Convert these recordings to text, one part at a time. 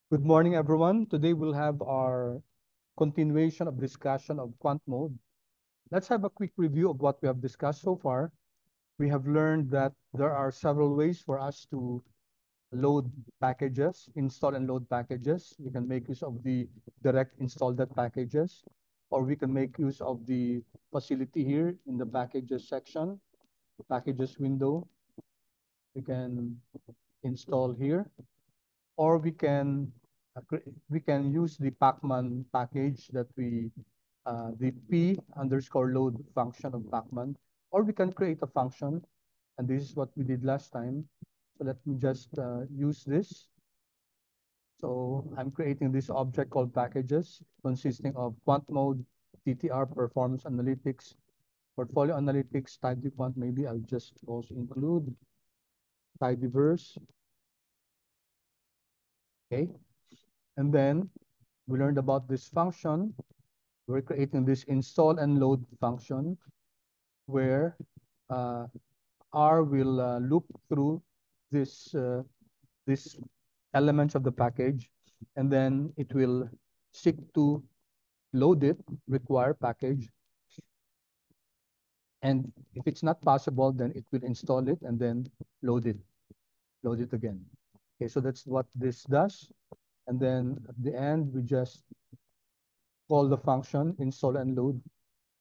Good morning, everyone. Today we'll have our continuation of discussion of quant mode. Let's have a quick review of what we have discussed so far. We have learned that there are several ways for us to load packages, install and load packages. We can make use of the direct install that packages, or we can make use of the facility here in the packages section, packages window. We can install here, or we can use the Pacman package that the p underscore load function of Pacman, or we can create a function, and this is what we did last time. So let me just use this. So I'm creating this object called packages, consisting of quant mode, TTR, performance analytics, portfolio analytics, tidyquant. Maybe I'll just also include tidyverse. Okay, and then we learned about this function. We're creating this install and load function where uh, R will loop through this elements of the package, and then it will seek to load it, require package, and if it's not possible, then it will install it and then load it again. Okay, so that's what this does. And then at the end, we just call the function install and load.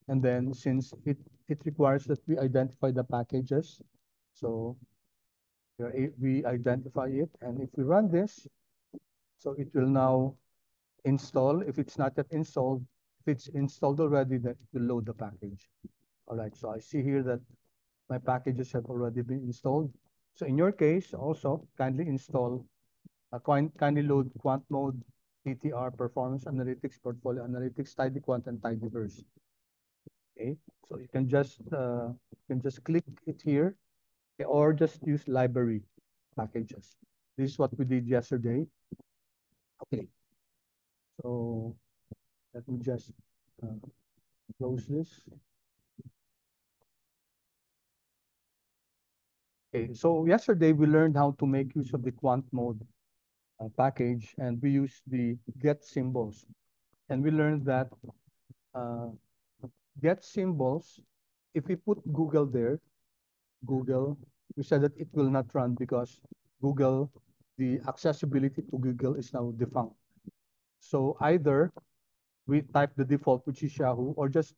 And then since it requires that we identify the packages, so we identify it, and if we run this, so it will now install. If it's not yet installed, if it's installed already, then it will load the package. All right, so I see here that my packages have already been installed. So in your case, also kindly install, kindly load quant mode, TTR, performance analytics, portfolio analytics, tidyquant, and tidyverse. Okay, so you can just click it here, okay, or just use library packages. This is what we did yesterday. Okay, so let me just uh, close this. Okay, so yesterday we learned how to make use of the quant mode package, and we used the get symbols. And we learned that uh, get symbols, if we put Google there, Google, we said that it will not run because Google, the accessibility to Google is now defunct. So either we type the default, which is Yahoo, or just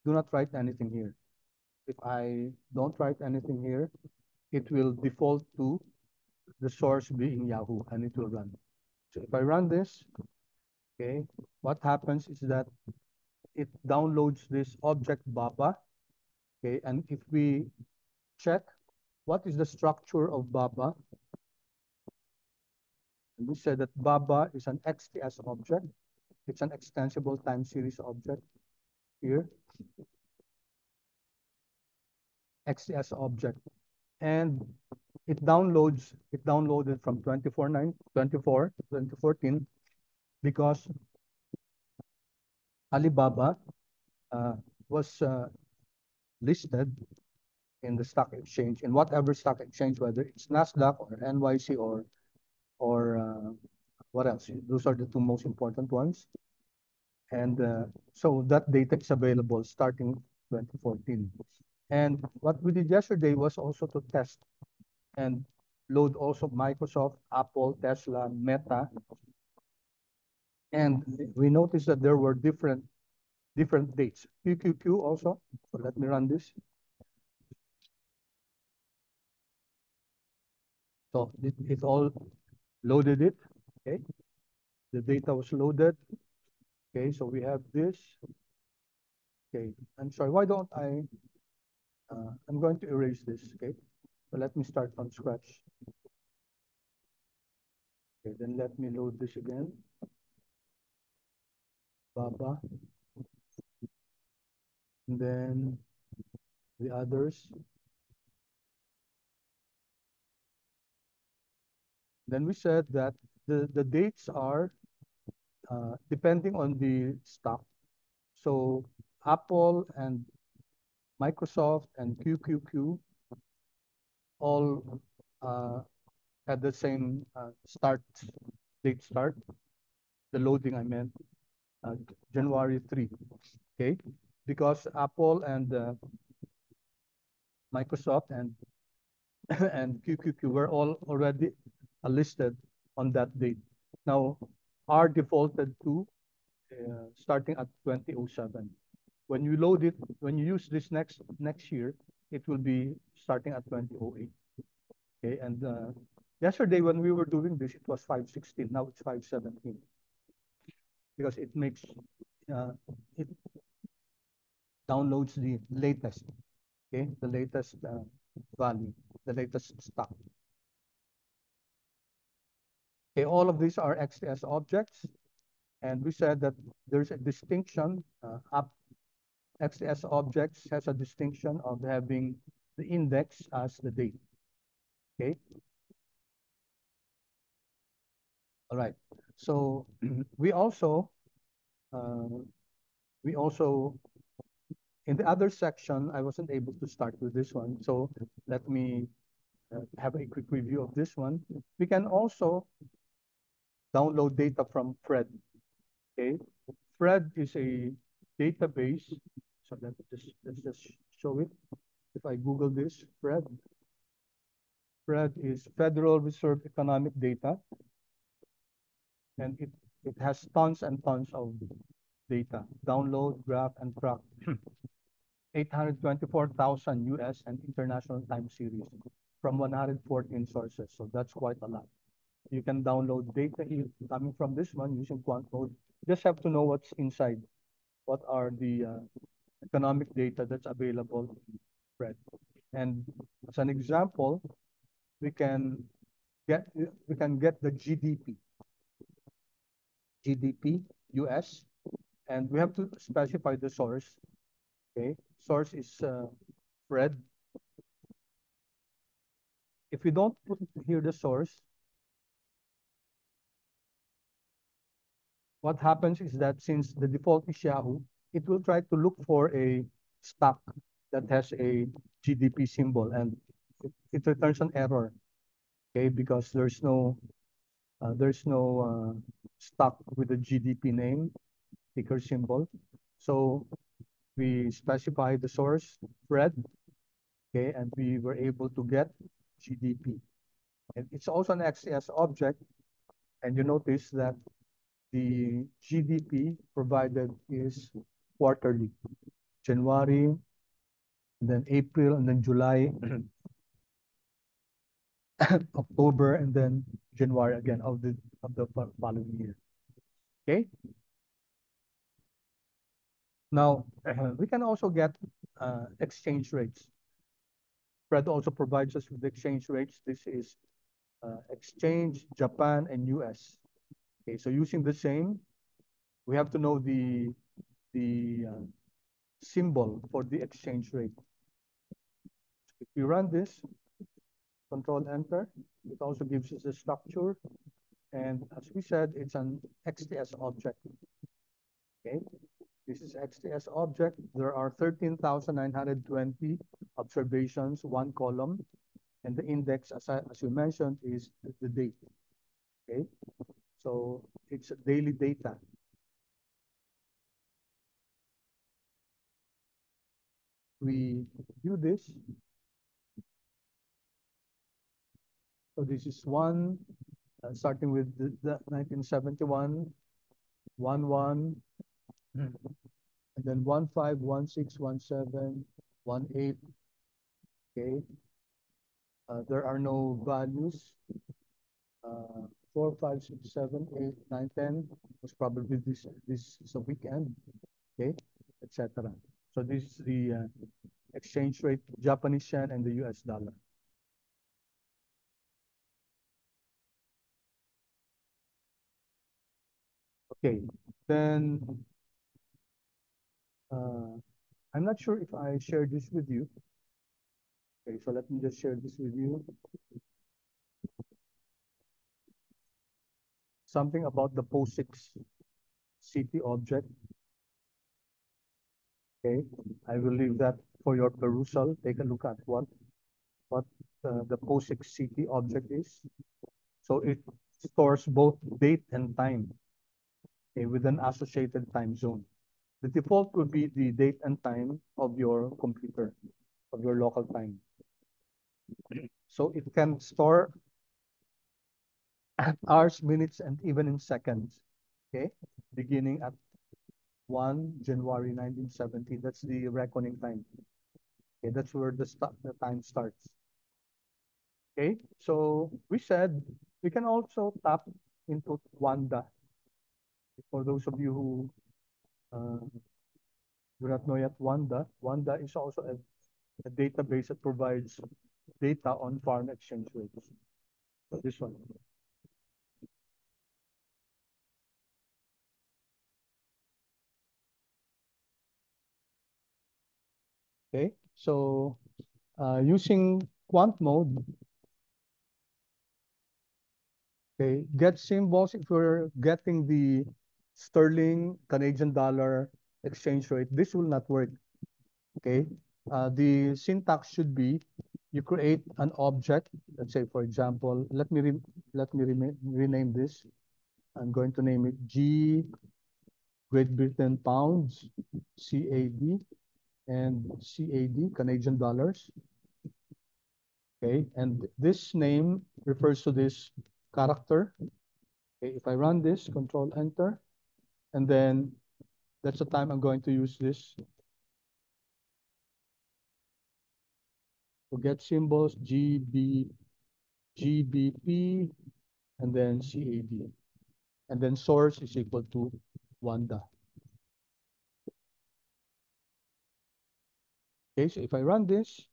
do not write anything here. If I don't write anything here, it will default to the source being Yahoo, and it will run. So if I run this, okay, what happens is that it downloads this object Baba, okay, and if we check what is the structure of Baba, and we said that Baba is an XTS object. It's an extensible time series object here, XTS object, and it downloaded from 2014 because Alibaba uh, was listed in the stock exchange, in whatever stock exchange, whether it's Nasdaq or NYC or what else? Those are the two most important ones. And so that data is available starting 2014. And what we did yesterday was also to test and load also Microsoft, Apple, Tesla, Meta. And we noticed that there were different dates. QQQ also. So let me run this. So it all loaded it. Okay. The data was loaded. Okay. So we have this. Okay. I'm sorry. Why don't I'm going to erase this. Okay. So let me start from scratch. Okay. Then let me load this again. Baba. And then the others. Then we said that the dates are depending on the stock. So Apple and Microsoft and QQQ all had the same start. date start, the loading I meant, uh, January 3, okay? Because Apple and Microsoft and and QQQ were all already listed on that date. Now, R defaulted to starting at 2007. When you load it, when you use this next year, it will be starting at 2008. Okay, and yesterday when we were doing this, it was 516. Now it's 517 because it makes uh, it downloads the latest. Okay, the latest value, the latest stock. Okay, all of these are XS objects, and we said that there's a distinction. XS objects has a distinction of having the index as the date. Okay, all right. So uh, we also in the other section, I wasn't able to start with this one. So let me have a quick review of this one. We can also download data from Fred. Okay, Fred is a database. So let's just show it. If I Google this, Fred is Federal Reserve Economic Data, and it has tons and tons of data. Download, graph, and track 824,000 US and international time series from 114 sources. So that's quite a lot. You can download data coming from this one using Quant Mode. Just have to know what's inside. What are the economic data that's available in Fred? And as an example, we can get the GDP US, and we have to specify the source. Okay, source is Fred. If you don't put here the source, what happens is that since the default is Yahoo, it will try to look for a stock that has a GDP symbol, and it returns an error. Okay, because there's no stock with a GDP name, ticker symbol. So we specify the source, Fred, okay, and we were able to get GDP. And it's also an XS object, and you notice that the GDP provided is quarterly, January, and then April, and then July, October, and then January again of the following year. Okay. Now we can also get exchange rates. Fred also provides us with exchange rates. This is exchange Japan and US. Okay, so using the same, we have to know the symbol for the exchange rate. If we run this, Control Enter, it also gives us the structure. And as we said, it's an XTS object. Okay, this is XTS object. There are 13,920 observations, one column, and the index, as you mentioned, is the date. Okay, so it's daily data. We view this. So this is one, starting with the 1971, 1, and then 1, 5, 1, 6, 1, 7, 1, 8. Okay. There are no values. 4, 5, 6, 7, 8, 9, 10 was probably this is a weekend. Okay, etc. So this is the exchange rate, Japanese yen and the US dollar. Okay, then uh, I'm not sure if I shared this with you. Okay, so let me just share this with you. Something about the POSIX city object. Okay, I will leave that for your perusal. Take a look at what the POSIX city object is. So stores both date and time, okay, with an associated time zone. The default would be the date and time of your computer, of your local time. So it can store at hours, minutes, and even in seconds, okay, beginning at 1 January 1970. That's the reckoning time. Okay, that's where the time starts. Okay, so we said we can also tap into Wanda. For those of you who do not know yet, Wanda is also a database that provides data on foreign exchange rates. So this one. Okay, so using quant mode, okay, get symbols if you're getting the sterling Canadian dollar exchange rate. This will not work. Okay, the syntax should be you create an object. Let's say, for example, let me rename this. I'm going to name it G Great Britain pounds, CAD, and CAD Canadian dollars. Okay, and this name refers to this character. Okay, if I run this, Control Enter, and then that's the time I'm going to use this to get symbols GBP, and then CAD, and then source is equal to Wanda. Okay, so if I run this,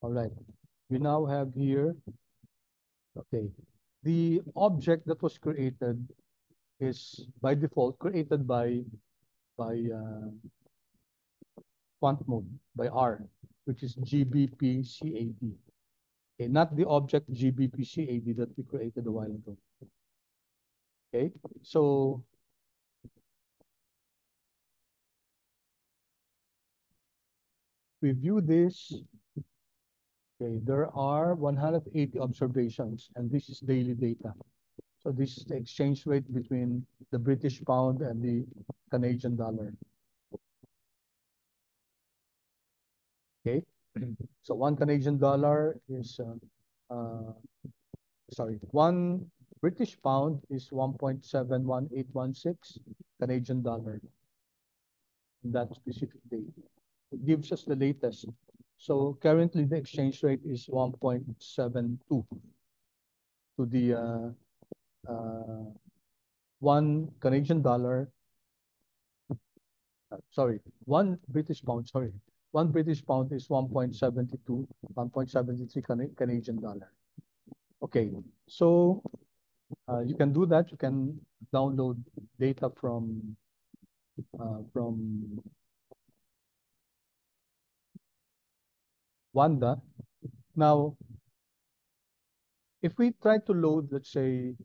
all right, we now have here, okay, the object that was created is by default created by quant mode, by R, which is GBPCAD. Okay, not the object GBPCAD that we created a while ago. Okay, so we view this. Okay, there are 180 observations, and this is daily data. So this is the exchange rate between the British pound and the Canadian dollar. Okay, so one Canadian dollar is, sorry, one British pound is 1.71816 Canadian dollar in that specific date. It gives us the latest. So currently the exchange rate is 1.72 to the one Canadian dollar. Sorry, one British pound. Sorry, one British pound is 1.72, 1.73 Canadian dollar. Okay, so you can do that. You can download data from Wanda. Now, if we try to load, let's say,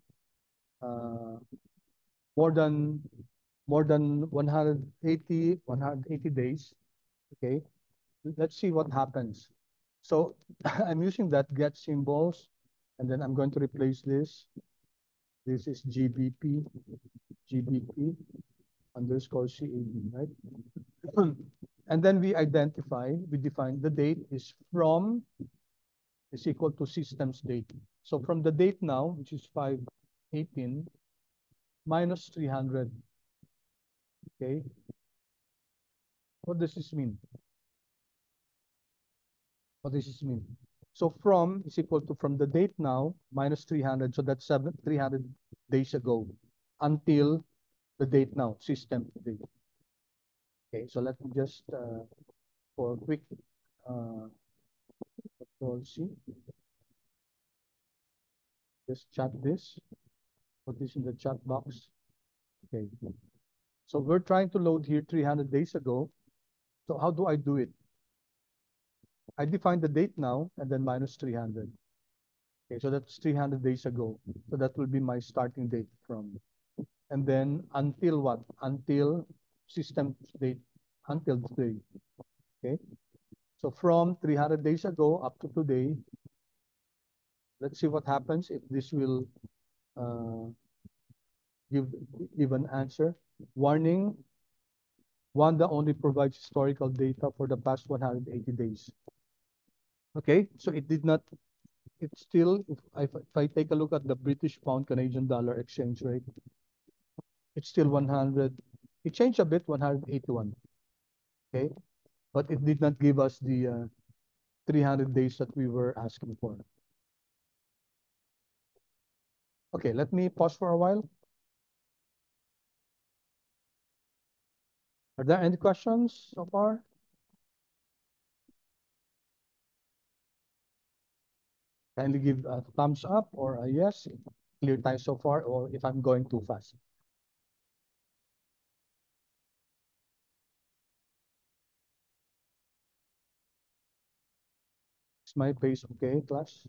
uh, more than more than 180 days, okay, let's see what happens. So I'm using that get symbols, and then I'm going to replace this. This is GBP underscore CAD, right? And then we define the date is from is equal to system's date. So from the date now, which is 5/18 minus 300, okay? What does this mean? What does this mean? So from is equal to from the date now minus 300, so that's 300 days ago until the date now, system date. Okay, so let me just, for a quick Control C, just chat this, put this in the chat box. Okay, so we're trying to load here 300 days ago. So how do I do it? I define the date now and then minus 300. Okay, so that's 300 days ago. So that will be my starting date from. And then until what? Until system date, until today. Okay, so from 300 days ago up to today, Let's see what happens if this will uh, give give an answer. Warning, Wanda only provides historical data for the past 180 days. Okay, so it did not, it's still, if I take a look at the British pound Canadian dollar exchange rate, it's still 100, it changed a bit, 181, okay? But it did not give us the 300 days that we were asking for. Okay, let me pause for a while. Are there any questions so far? Kindly give a thumbs up or a yes, clear time so far, or if I'm going too fast. Is my pace okay, class?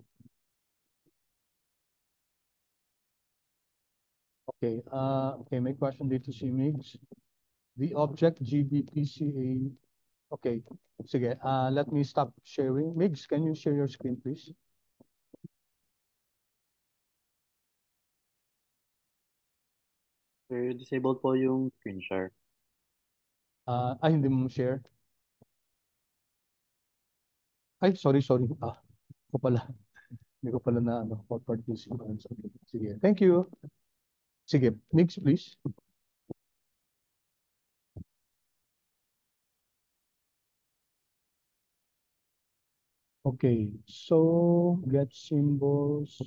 Okay, okay, may question dito si Migs. The object GBPCA, okay, sige, let me stop sharing. Migs, can you share your screen, please? Sir, disabled po yung screen share. Hindi mo share. Ay, sorry. Ko pala. Hindi ko pala na ano, for participants. Okay, sige. Thank you. Sige, Migs, please. Okay, so get symbols.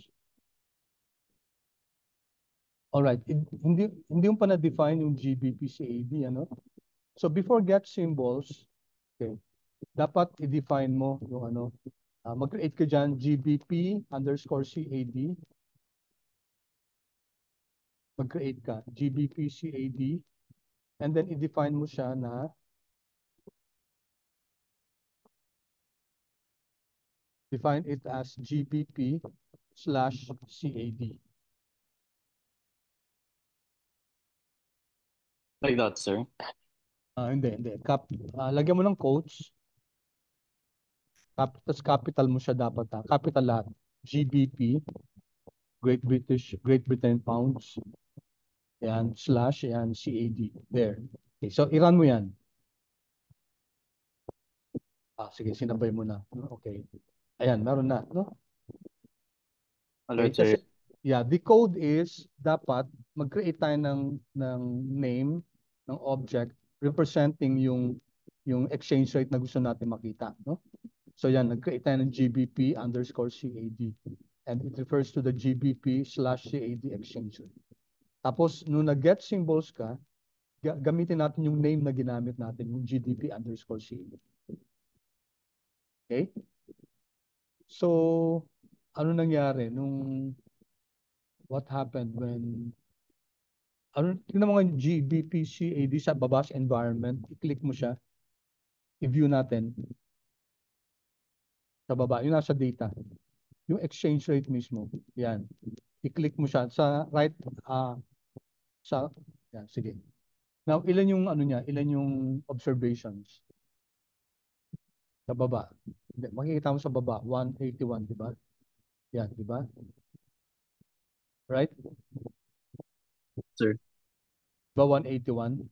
All right, hindi mo pa na-define yung GBPCAD, ano? So before get symbols, okay, dapat i-define mo yung ano, mag-create ka dyan, GBP underscore CAD, mag-create ka, GBP CAD, and then i-define mo siya na, define it as GBP slash CAD. Like that, sir. Hindi. Lagyan mo ng quotes, tapos capital mo siya dapat, capital lahat, GBP, Great Britain Pounds, yan, slash, yan, CAD, there. Okay, so i-run mo yan. Sige, sinabay mo na. Okay. Ayan, meron na, no? Okay, Alright, sir. kasi, yeah, the code is, dapat, mag-create tayo ng name, ng object, representing yung exchange rate na gusto natin makita, no? So yan, nag-create tayo ng GBP underscore CAD. And it refers to the GBP slash CAD exchange rate. Tapos, nung nag-get symbols ka, gamitin natin yung name na ginamit natin, yung GDP underscore CAD. Okay? So, ano nangyari nung what happened when tingnan mo nga yung GBP CAD sa baba sa environment, i-click mo siya, i-view natin sa baba, yung nasa data, yung exchange rate mismo, yan. I-click mo siya sa right, sa, yan, sige. Now, ilan yung ano niya, ilan yung observations sa baba? Makikita mo sa baba, 181, di ba? Yan, di ba? Right? Sir. Di ba 181?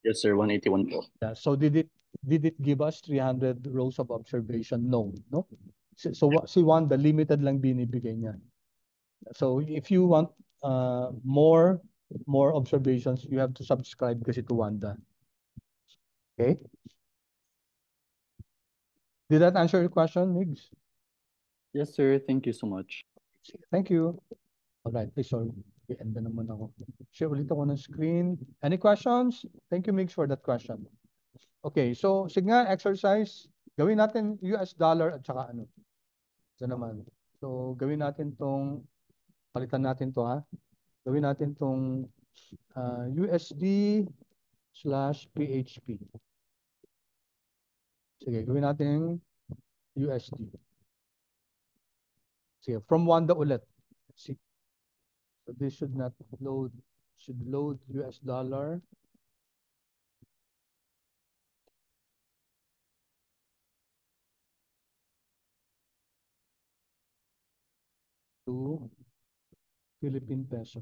Yes, sir. 181 po. Yeah. So did it give us 300 rows of observation? No, no. So si Wanda limited lang binibigay niya. So if you want more observations, you have to subscribe kasi to Wanda. Okay? Did that answer your question, Migs? Yes, sir. Thank you so much. Thank you. All right. Ay, sorry. I-end na naman ako. Share ulit ako ng screen. Any questions? Thank you, Migs, for that question. Okay, so sige nga, exercise. Gawin natin US dollar at saka ano. Ito naman. So, gawin natin tong, palitan natin to ha. Gawin natin tong USD slash PHP. Sige, gawin natin USD. Sige, from Wanda ulit. Let's see. So this should not load, should load US dollar. to Philippine peso.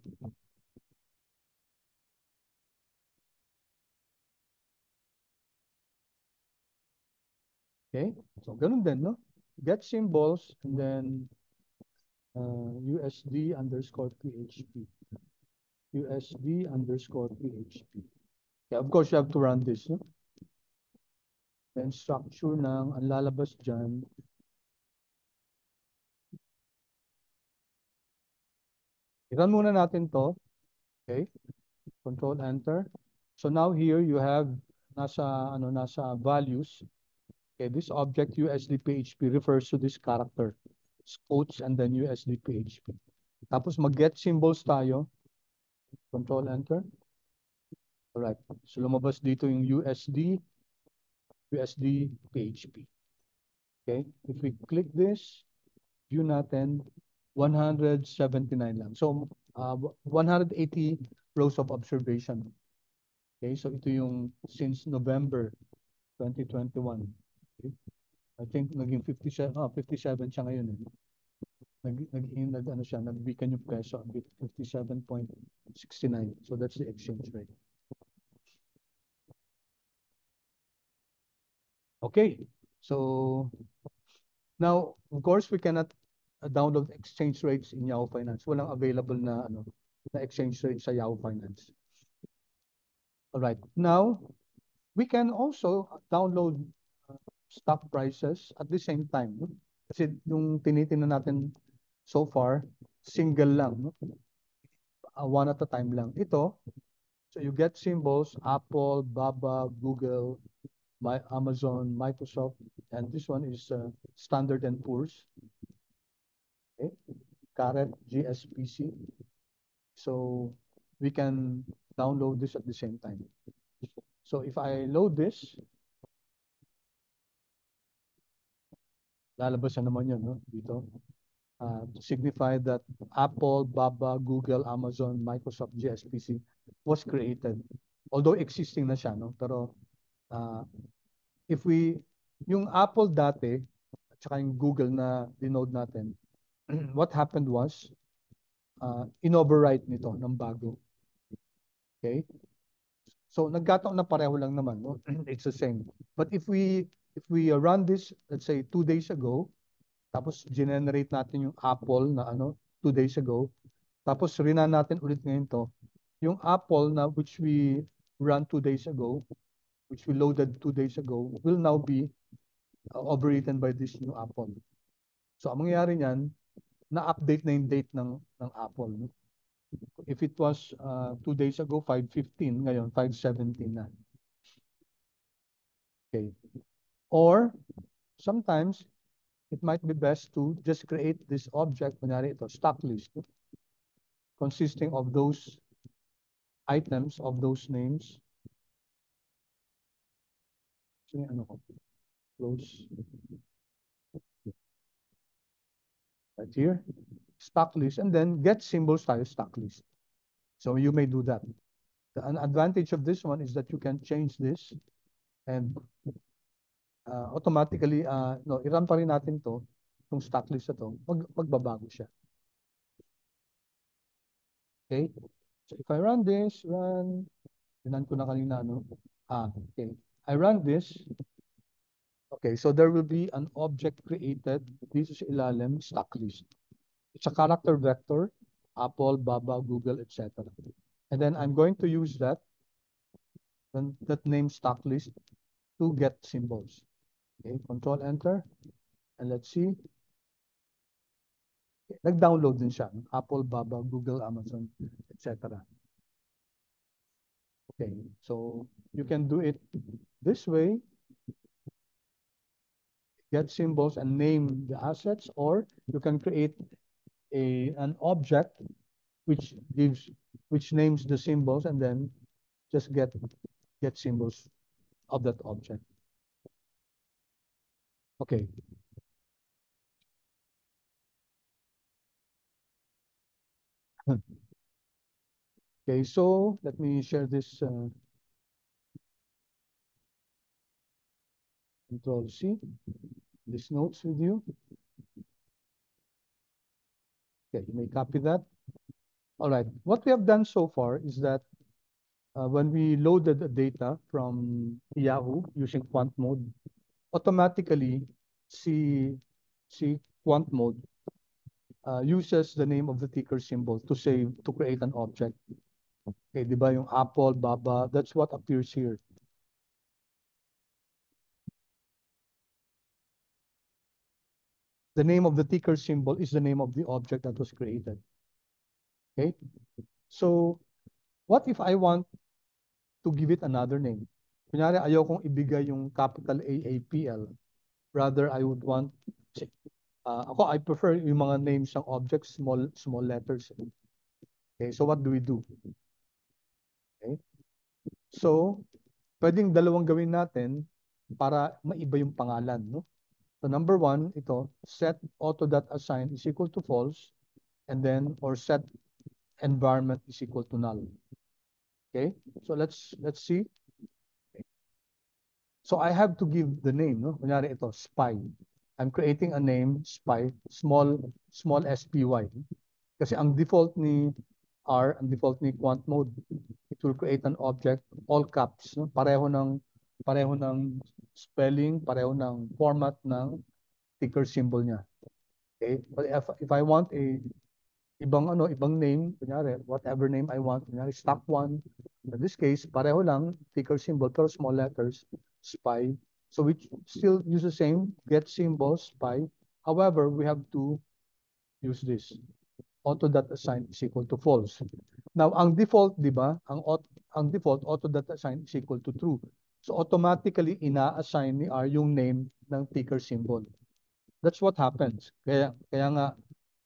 Okay, so ganun din, no? Get symbols and then USD underscore PHP. USD underscore PHP. Yeah, of course, you have to run this, no? Then structure ng ang lalabas dyan. I-run muna natin to. Okay, Control Enter. So now here you have nasa values. Okay, this object USD PHP refers to this character. It's quotes and then USD PHP. Tapos mag-get symbols tayo. Control Enter. Alright. So lumabas dito yung USD PHP. Okay. If we click this, view natin, 179 lang. So 180 rows of observation. Okay. So ito yung since November 2021. Okay. I think naging 57 siya ngayon. Nag-weaken yung peso a bit, 57.69. So that's the exchange rate. Okay, so now, of course, we cannot download exchange rates in Yahoo Finance. Walang available na exchange rate sa Yahoo Finance. All right, now we can also download stock prices at the same time. No? Kasi yung tinitingnan natin so far, single lang, no? One at a time lang. Ito, so you get symbols, Apple, Baba, Google, Amazon, Microsoft, and this one is Standard and Poor's. Okay, Caret GSPC. So we can download this at the same time. So if I load this, lalabas na naman yun, no? Dito. To signify that Apple, Baba, Google, Amazon, Microsoft, GSPC was created. Although existing na siya, no? Pero if we, yung Apple dati, at saka yung Google na dinode natin, what happened was, in-overwrite nito ng bago. Okay? So nagkataon na pareho lang naman, no? It's the same. But if we run this, let's say 2 days ago, tapos generate natin yung Apple na 2 days ago, tapos rinan natin ulit ngayon to, yung Apple na which we run 2 days ago, which we loaded 2 days ago, will now be overwritten by this new Apple. So ang mangyayari niyan, na-update na yung date ng Apple. No? If it was 2 days ago, 5/15, ngayon 5/17 na. Okay. Or sometimes it might be best to just create this object, kunyari ito, stock list, consisting of those items, of those names. So, ano ko? Close. Right here. Stock list. And then get symbols tayo, stock list. So you may do that. The advantage of this one is that you can change this and automatically, no, i-run pa rin natin to, itong stock list na to, magbabago siya. Okay? So if I run this, tinan ko na kanina, no? Okay. I run this. Okay, so there will be an object created. This is ilalim, stock list. It's a character vector, Apple, Baba, Google, etc. And then I'm going to use that name stock list to get symbols. Okay, Control Enter. And let's see. Nag-download din siya. Apple, Baba, Google, Amazon, etc. Okay, so you can do it this way. Get symbols and name the assets, or you can create an object which names the symbols and then just get symbols of that object. Okay. Okay, so let me share this Control C, these notes with you. Okay, you may copy that. All right, what we have done so far is that when we loaded the data from Yahoo using quant mode, automatically C, C quant mode uses the name of the ticker symbol to save, to create an object. Okay, di ba yung Apple, Baba, that's what appears here. The name of the ticker symbol is the name of the object that was created. Okay, so what if I want to give it another name? Kunyari, ayaw kong ibigay yung capital AAPL. Rather, I would want, ako, I prefer yung mga names ng objects, small letters. Okay, so what do we do? Okay, so, pwedeng dalawang gawin natin para maiba yung pangalan, no? So, number one, ito, set auto.assign is equal to false, and then, or set environment is equal to null. Okay, so let's see. So I have to give the name, no? Kunyari ito, spy. I'm creating a name, spy, small spy. Kasi ang default ni R, ang default ni quant mode, it will create an object, all caps, no? Pareho ng spelling, pareho ng format ng ticker symbol niya. Okay? But if I want a ibang name, kunyari, whatever name I want, kunyari, stock one. In this case, pareho lang, ticker symbol, pero small letters, spy. So we still use the same, get symbol, spy. However, we have to use this. Auto.assign is equal to false. Now, ang default, di ba? Ang default, auto.assign is equal to true. So automatically, ina-assign ni R yung name ng ticker symbol. That's what happens. Kaya nga,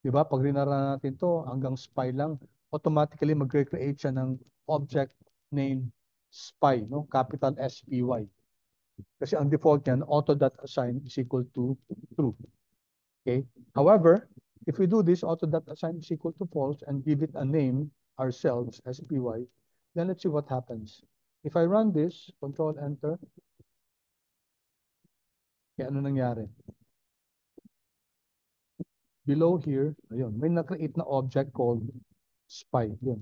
di ba, pag rinara natin to hanggang spy lang, automatically magre-create siya ng object named spy, no? Capital SPY. Kasi ang default niyan, auto.assign is equal to true. Okay? However, if we do this, auto.assign is equal to false and give it a name ourselves, SPY, then let's see what happens. If I run this, control enter, kaya ano nangyari? Below here, ayun, may na-create na object called spy. Yun.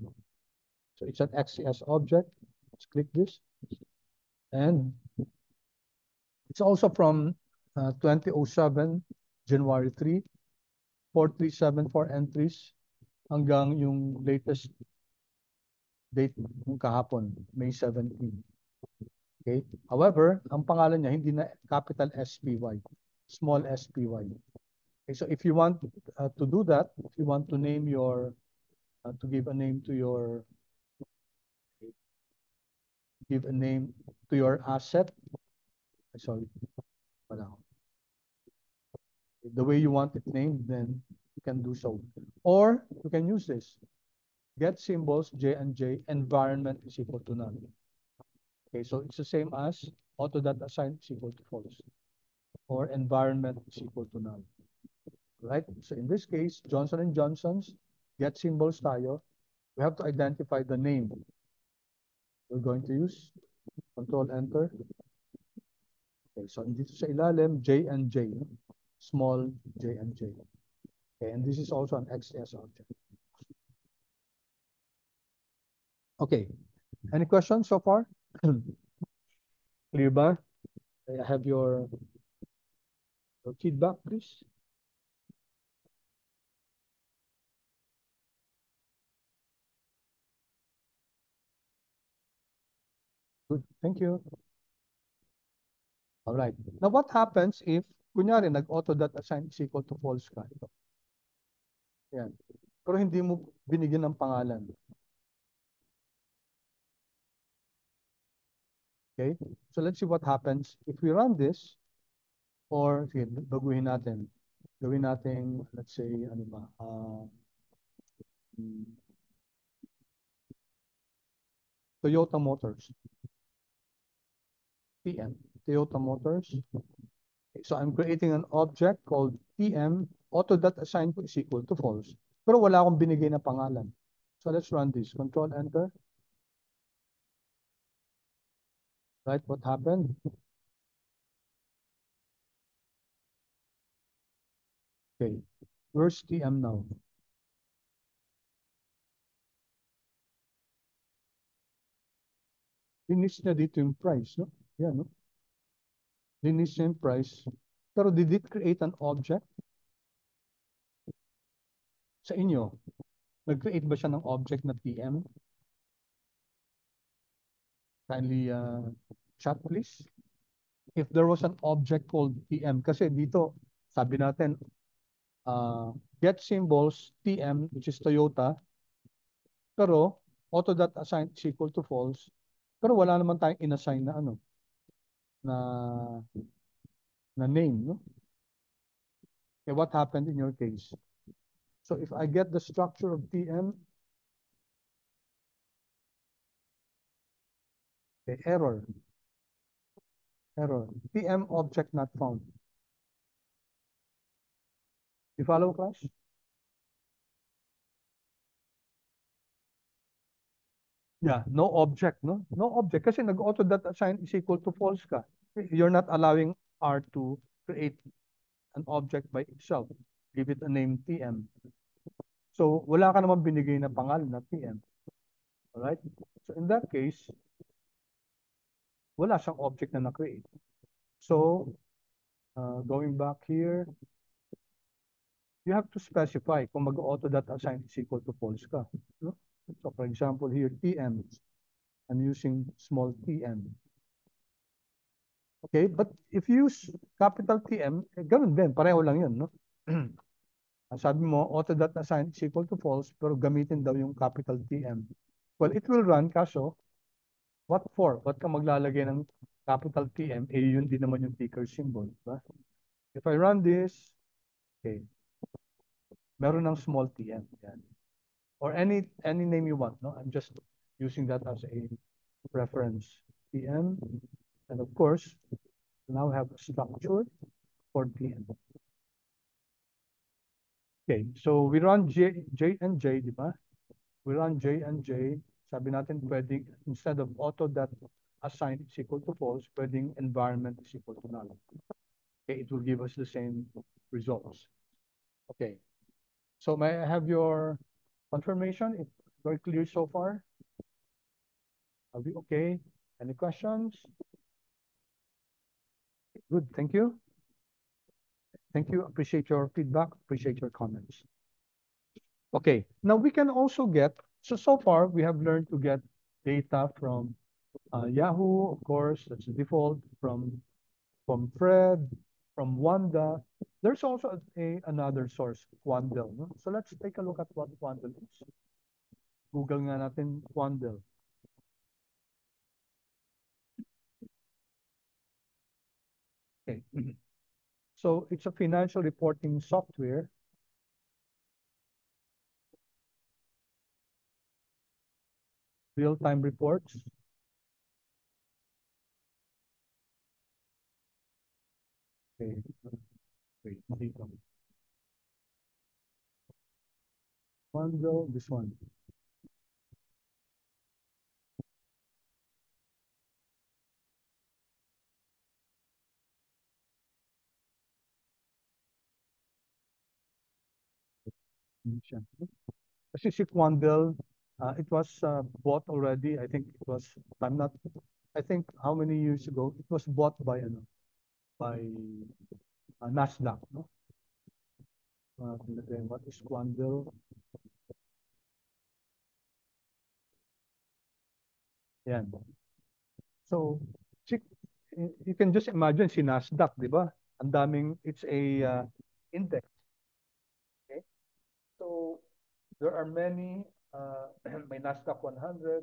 So it's an XCS object. Let's click this. And it's also from 2007, January 3, 4374 entries hanggang yung latest date ng kahapon, May 17. Okay? However, ang pangalan niya hindi na capital SPY, small SPY. Okay, so if you want to do that, if you want to name your, to give a name to your, asset, sorry, the way you want it named, then you can do so. Or you can use this. Get symbols J and J, environment is equal to none. Okay, so it's the same as auto.assign is equal to false, or environment is equal to null. Right? So in this case, Johnson and Johnson's get symbols tayo. We have to identify the name we're going to use. Control enter. Okay, so dito sa ilalim, J and J, small J and J. Okay, and this is also an XS object. Okay, any questions so far? Clear ba? I have your feedback, please. Good, thank you. All right. Now, what happens if, kunyari, nag-auto.assign is equal to false ka? Ito. Yan. Pero hindi mo binigyan ng pangalan. Okay? So, let's see what happens if we run this, or, sige, baguhin natin. Gawin natin, let's say, ano ba, Toyota Motors. TM, Toyota Motors. Okay, so I'm creating an object called TM, auto.assign ko is equal to false. Pero wala akong binigay na pangalan. So let's run this. Control enter. Right, what happened? Okay, where's TM now? Linis niya dito yung price, no? Yan, no? Linis niya yung price. Pero did it create an object? Sa inyo, nag-create ba siya ng object na TM? Kindly chat, please. If there was an object called TM, kasi dito, sabi natin, get symbols, TM, which is Toyota, pero auto.assign is equal to false, pero wala naman tayong inassign na ano, na, na name, no? Okay, what happened in your case? So if I get the structure of TM, okay, error, TM object not found. You follow, class? Yeah, no object, no? No object kasi nag-auto that assign is equal to false ka. You're not allowing R to create an object by itself. Give it a name TM. So wala ka naman binigay na pangalan na TM. Alright? So in that case, wala siyang object na na-create. So going back here, you have to specify kung mag-auto that assign is equal to false ka. No? So for example here, TM, I'm using small TM. Okay, but if you use capital TM, ganun din, pareho lang yun, no? Sabi mo, auto.assign is equal to false, pero gamitin daw yung capital TM. Well, it will run, kaso, what for? Ba't ka maglalagay ng capital TM? Eh, yun din naman yung ticker symbol, diba? If I run this, okay, meron ng small TM, yan. Or any name you want, no? I'm just using that as a reference. TM, and of course, now have a structure for TM. Okay, so we run J and J, di ba? We run J and J. Sabi natin pwedeng, instead of auto.assign is equal to false, pwedeng environment is equal to null. Okay, it will give us the same results. Okay, so may I have your confirmation? It's very clear so far. Are we okay? Any questions? Good, thank you. Thank you, appreciate your feedback, appreciate your comments. Okay, now we can also get, so far we have learned to get data from Yahoo, of course, that's the default, from Fred, from Wanda. There's also another source, Quandel. No? So let's take a look at what Quandel is. Google nga natin Quandel. Okay. So it's a financial reporting software. Real-time reports. Okay. Wait, dito. Quandel, this one. Kasi si Quandel, it was bought already. I think it was, I'm not, I think how many years ago, it was bought by Nasdaq. No? What is Quandel? Yan. So, you can just imagine si Nasdaq, di ba? Ang daming, it's a index. Okay? So, there are many, may Nasdaq 100,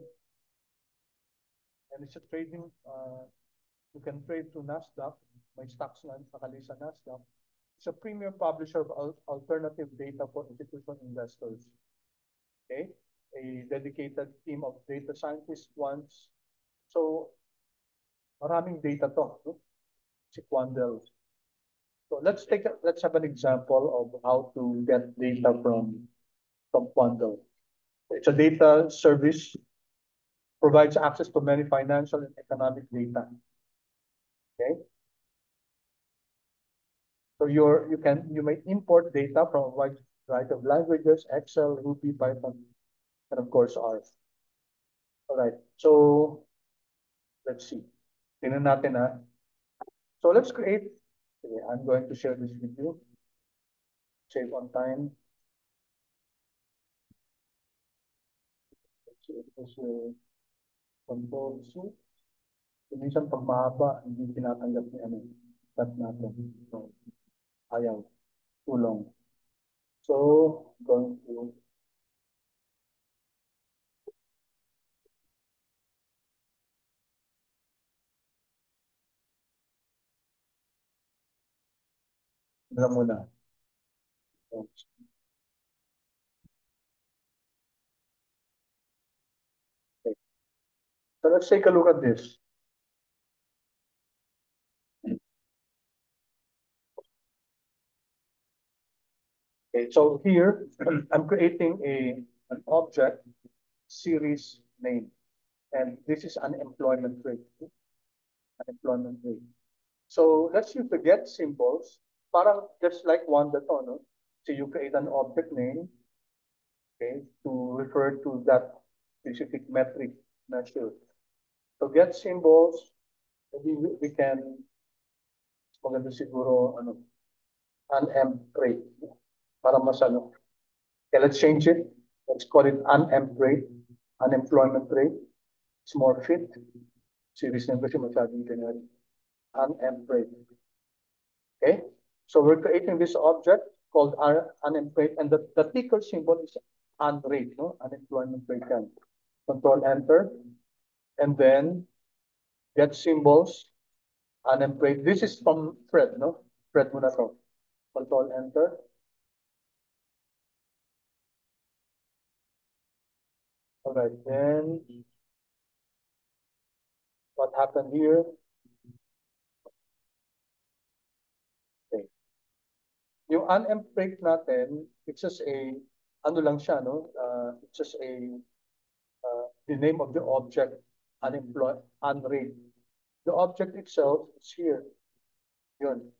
and it's a trading, you can trade through Nasdaq, may stocks na nakali sa Nasdaq. It's a premium publisher of alternative data for institutional investors. Okay? A dedicated team of data scientists once. So, maraming data to, no? Si Quandel. So let's have an example of how to get data from Quandel. It's a data service, provides access to many financial and economic data. Okay. So you may import data from a wide variety of languages, Excel, Ruby, Python, and of course R. All right. So Let's see. Tingnan natin ha. So let's create. Okay, I'm going to share this with you. Save on time. Let's see if this will control C. So, minsan pag mahaba, hindi tinatanggap ni ano. Start natin. So, ayaw. Too long. So, going to na muna. So, okay. So let's take a look at this. Okay, so here I'm creating an object series name, and this is unemployment rate. Unemployment rate. So let's use the get symbols. Parang just like one that no? So you create an object name, okay, to refer to that specific metric measure. So get symbols, we can maganda siguro ano, unemp rate para mas ano. Okay, let's change it. Let's call it unemp rate, unemployment rate. It's more fit. Series name kasi masyadong generic. Unemp rate. Okay, so we're creating this object called unemployed, and the ticker symbol is unrate, no? Unemployment rate. Control enter, and then get symbols, unemployed. This is from Fred, no? Fred muna to. Control enter. All right, then what happened here? Okay. Yung unemployed natin, it's just a, ano lang siya, no? It's just the name of the object, unemployed, unrate. The object itself is here. Yun,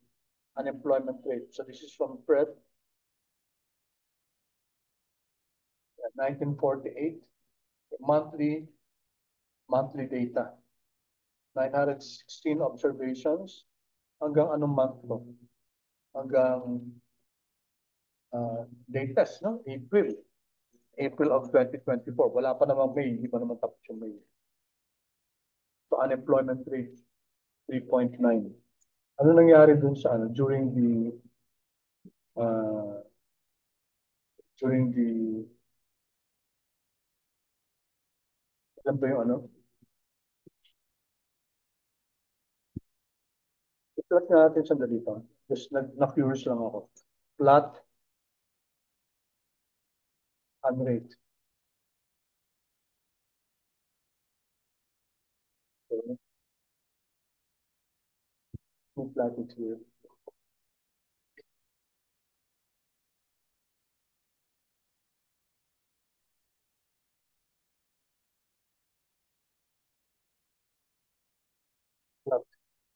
unemployment rate. So this is from Fred, 1948, monthly data. 916 observations. Hanggang anong month to? Hanggang latest, no? April of 2024. Wala pa namang May, hindi pa naman tapos yung May. So unemployment rate, 3.9. Ano nangyari dun sa ano uh, during the alam ba yung ano? I-plot nga natin sandali pa. Just na-curious lang ako. Plot and rate. Okay. We plot it here. Plot.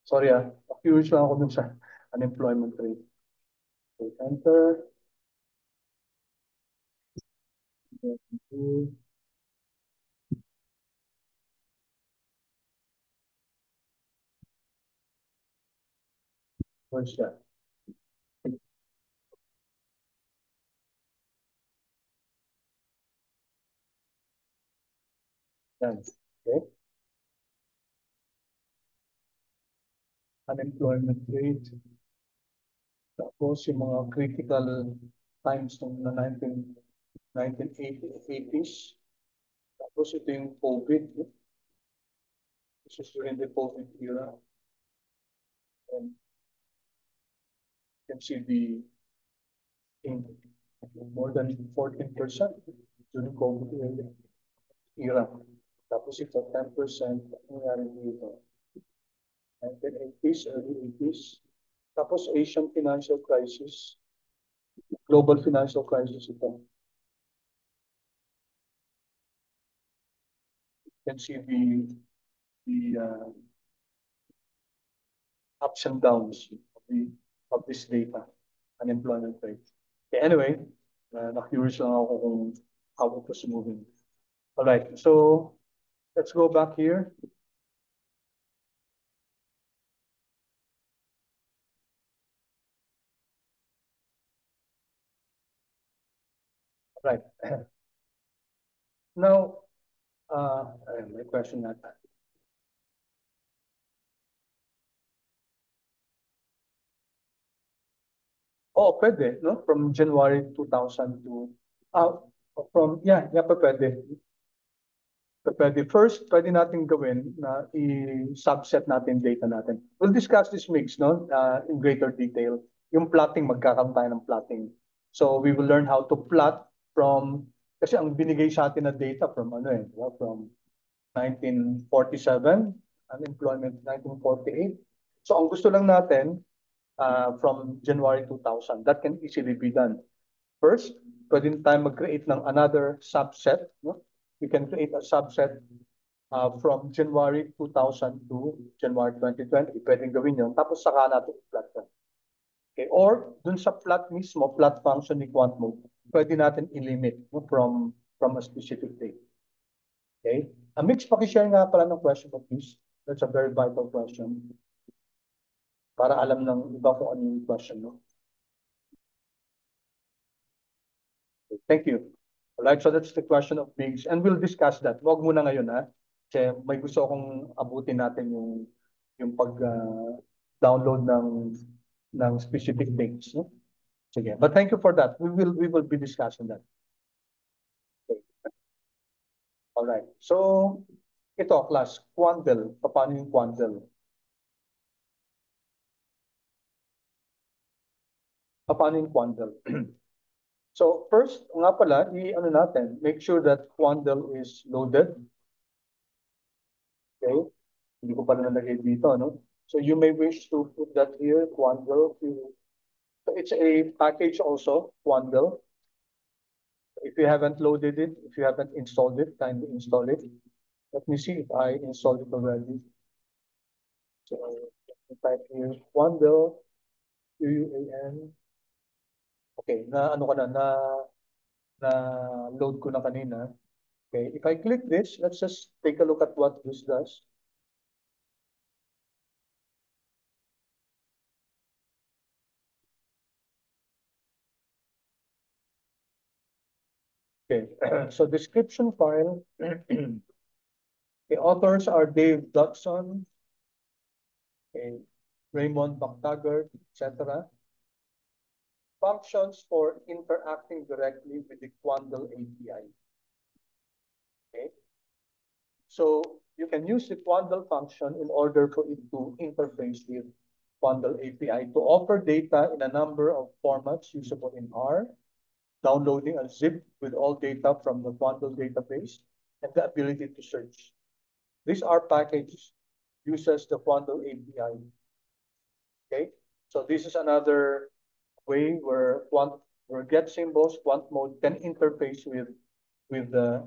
Sorry na-curious lang ako dun sa unemployment rate. Okay, enter. Where's that? Yan. Okay. Unemployment rate. Tapos yung mga critical times ng 1980s. Tapos ito yung COVID. This is during the COVID era. And you can see the in more than 14% during COVID era. Tapos ito 10%. Ano nangyari dito? 1980s, early 80s. Tapos Asian financial crisis, global financial crisis ito. You can see the ups and downs of this data, unemployment rate. Okay, anyway, na-curious lang ako kung how it was moving. All right, so let's go back here. Right. Now, may question na. Oo, pwede, no? From January 2000 to, ah, yeah, pwede. Pwede. First, pwede natin gawin na i-subset natin data natin. We'll discuss this mix, no? In greater detail. Yung plotting, magkakaroon tayo ng plotting. So, we will learn how to plot from, kasi ang binigay sa atin na data from ano eh, diba? From 1947, unemployment 1948. So, ang gusto lang natin, from January 2000. That can easily be done. First, pwede tayo mag-create ng another subset. No? We can create a subset from January 2000 to January 2020. Pwedeng gawin yun. Tapos saka natin i-plot yun. Okay? Or dun sa plot mismo, plot function ni quant mode, pwede natin i-limit, no? From a specific date. Okay? Mix, pakishare nga pala ng question mo, please. That's a very vital question. Para alam ng iba kung ano yung question mo. Thank you. All right, so that's the question of pigs, and we'll discuss that. Wag muna ngayon, ha? Kasi may gusto akong abutin natin yung pag download ng specific things, no? Sige. But thank you for that. We will be discussing that. Okay. All right. So ito, class, Quandel. Paano yung Quandel? Paano yung Quandel? So first, nga pala, ano natin, make sure that Quandel is loaded. Okay? Hindi ko pa nalagay dito, no? So you may wish to put that here, Quandel. So it's a package also, Quandel. If you haven't loaded it, if you haven't installed it, kindly install it. Let me see if I installed it already. So type here, Quandel, QUAN. Okay, na ano ko na load ko na kanina. Okay, if I click this, let's just take a look at what this does. Okay, so description file. The authors are Dave Dodson, okay, Raymond McTaggart, etc. Functions for interacting directly with the Quandl API. Okay, so you can use the Quandl function in order for it to interface with Quandl API to offer data in a number of formats usable in R, downloading a zip with all data from the Quandl database, and the ability to search. This R package uses the Quandl API. Okay, so this is another way where get symbols, quant mode can interface with a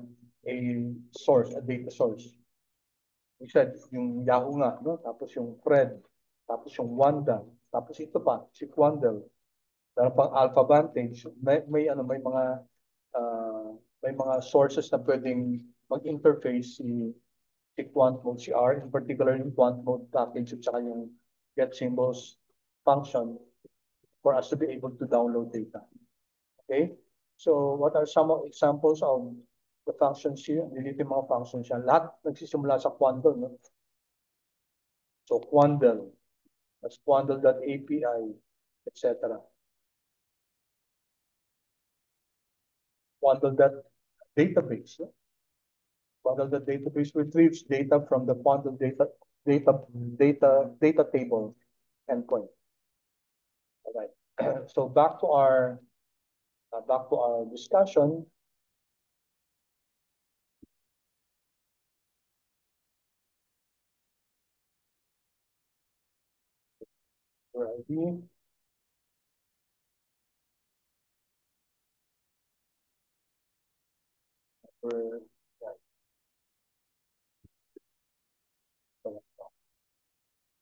source, a data source. We said yung Yahoo nga, no? Tapos yung Fred, tapos yung Wanda, tapos ito pa, si Quandel. Meron pang Alpha Vantage. May mga sources na pwedeng mag-interface si quant mode, si R, in particular yung quant mode package at saka yung get symbols function for us to be able to download data. Okay? So what are some examples of the functions here? Nilito yung mga functions yan. Lahat nagsisimula sa Quandl, no? So Quandl, that's Quandl.api, etc. Quandl.database, no? Quandl.database retrieves data from the Quandl data table endpoint. All right. So back to our discussion. Where are we? We're, yeah.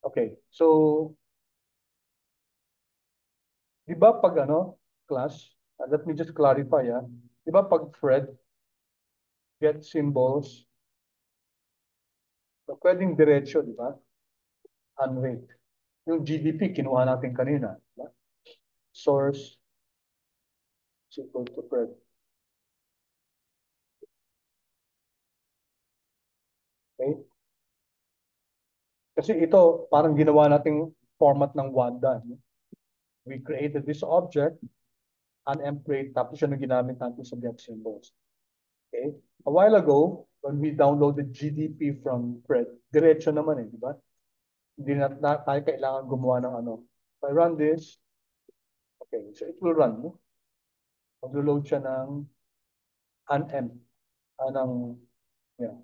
Okay, so di ba pag ano, class, let me just clarify, di ba pag Fred get symbols, so pwedeng diretso, di ba? Unrate. Yung GDP, kinuha natin kanina. Diba? Source is equal to Fred. Kasi ito, parang ginawa nating format ng Wanda. No? We created this object, unemployed, tapos yun ang ginamit natin sa get symbols. Okay? A while ago, when we downloaded GDP from Fred, diretso naman di ba? Hindi na tayo kailangan gumawa ng ano. If I run this, okay, so it will run. No? Mag-load siya ng unemp, ng, yeah.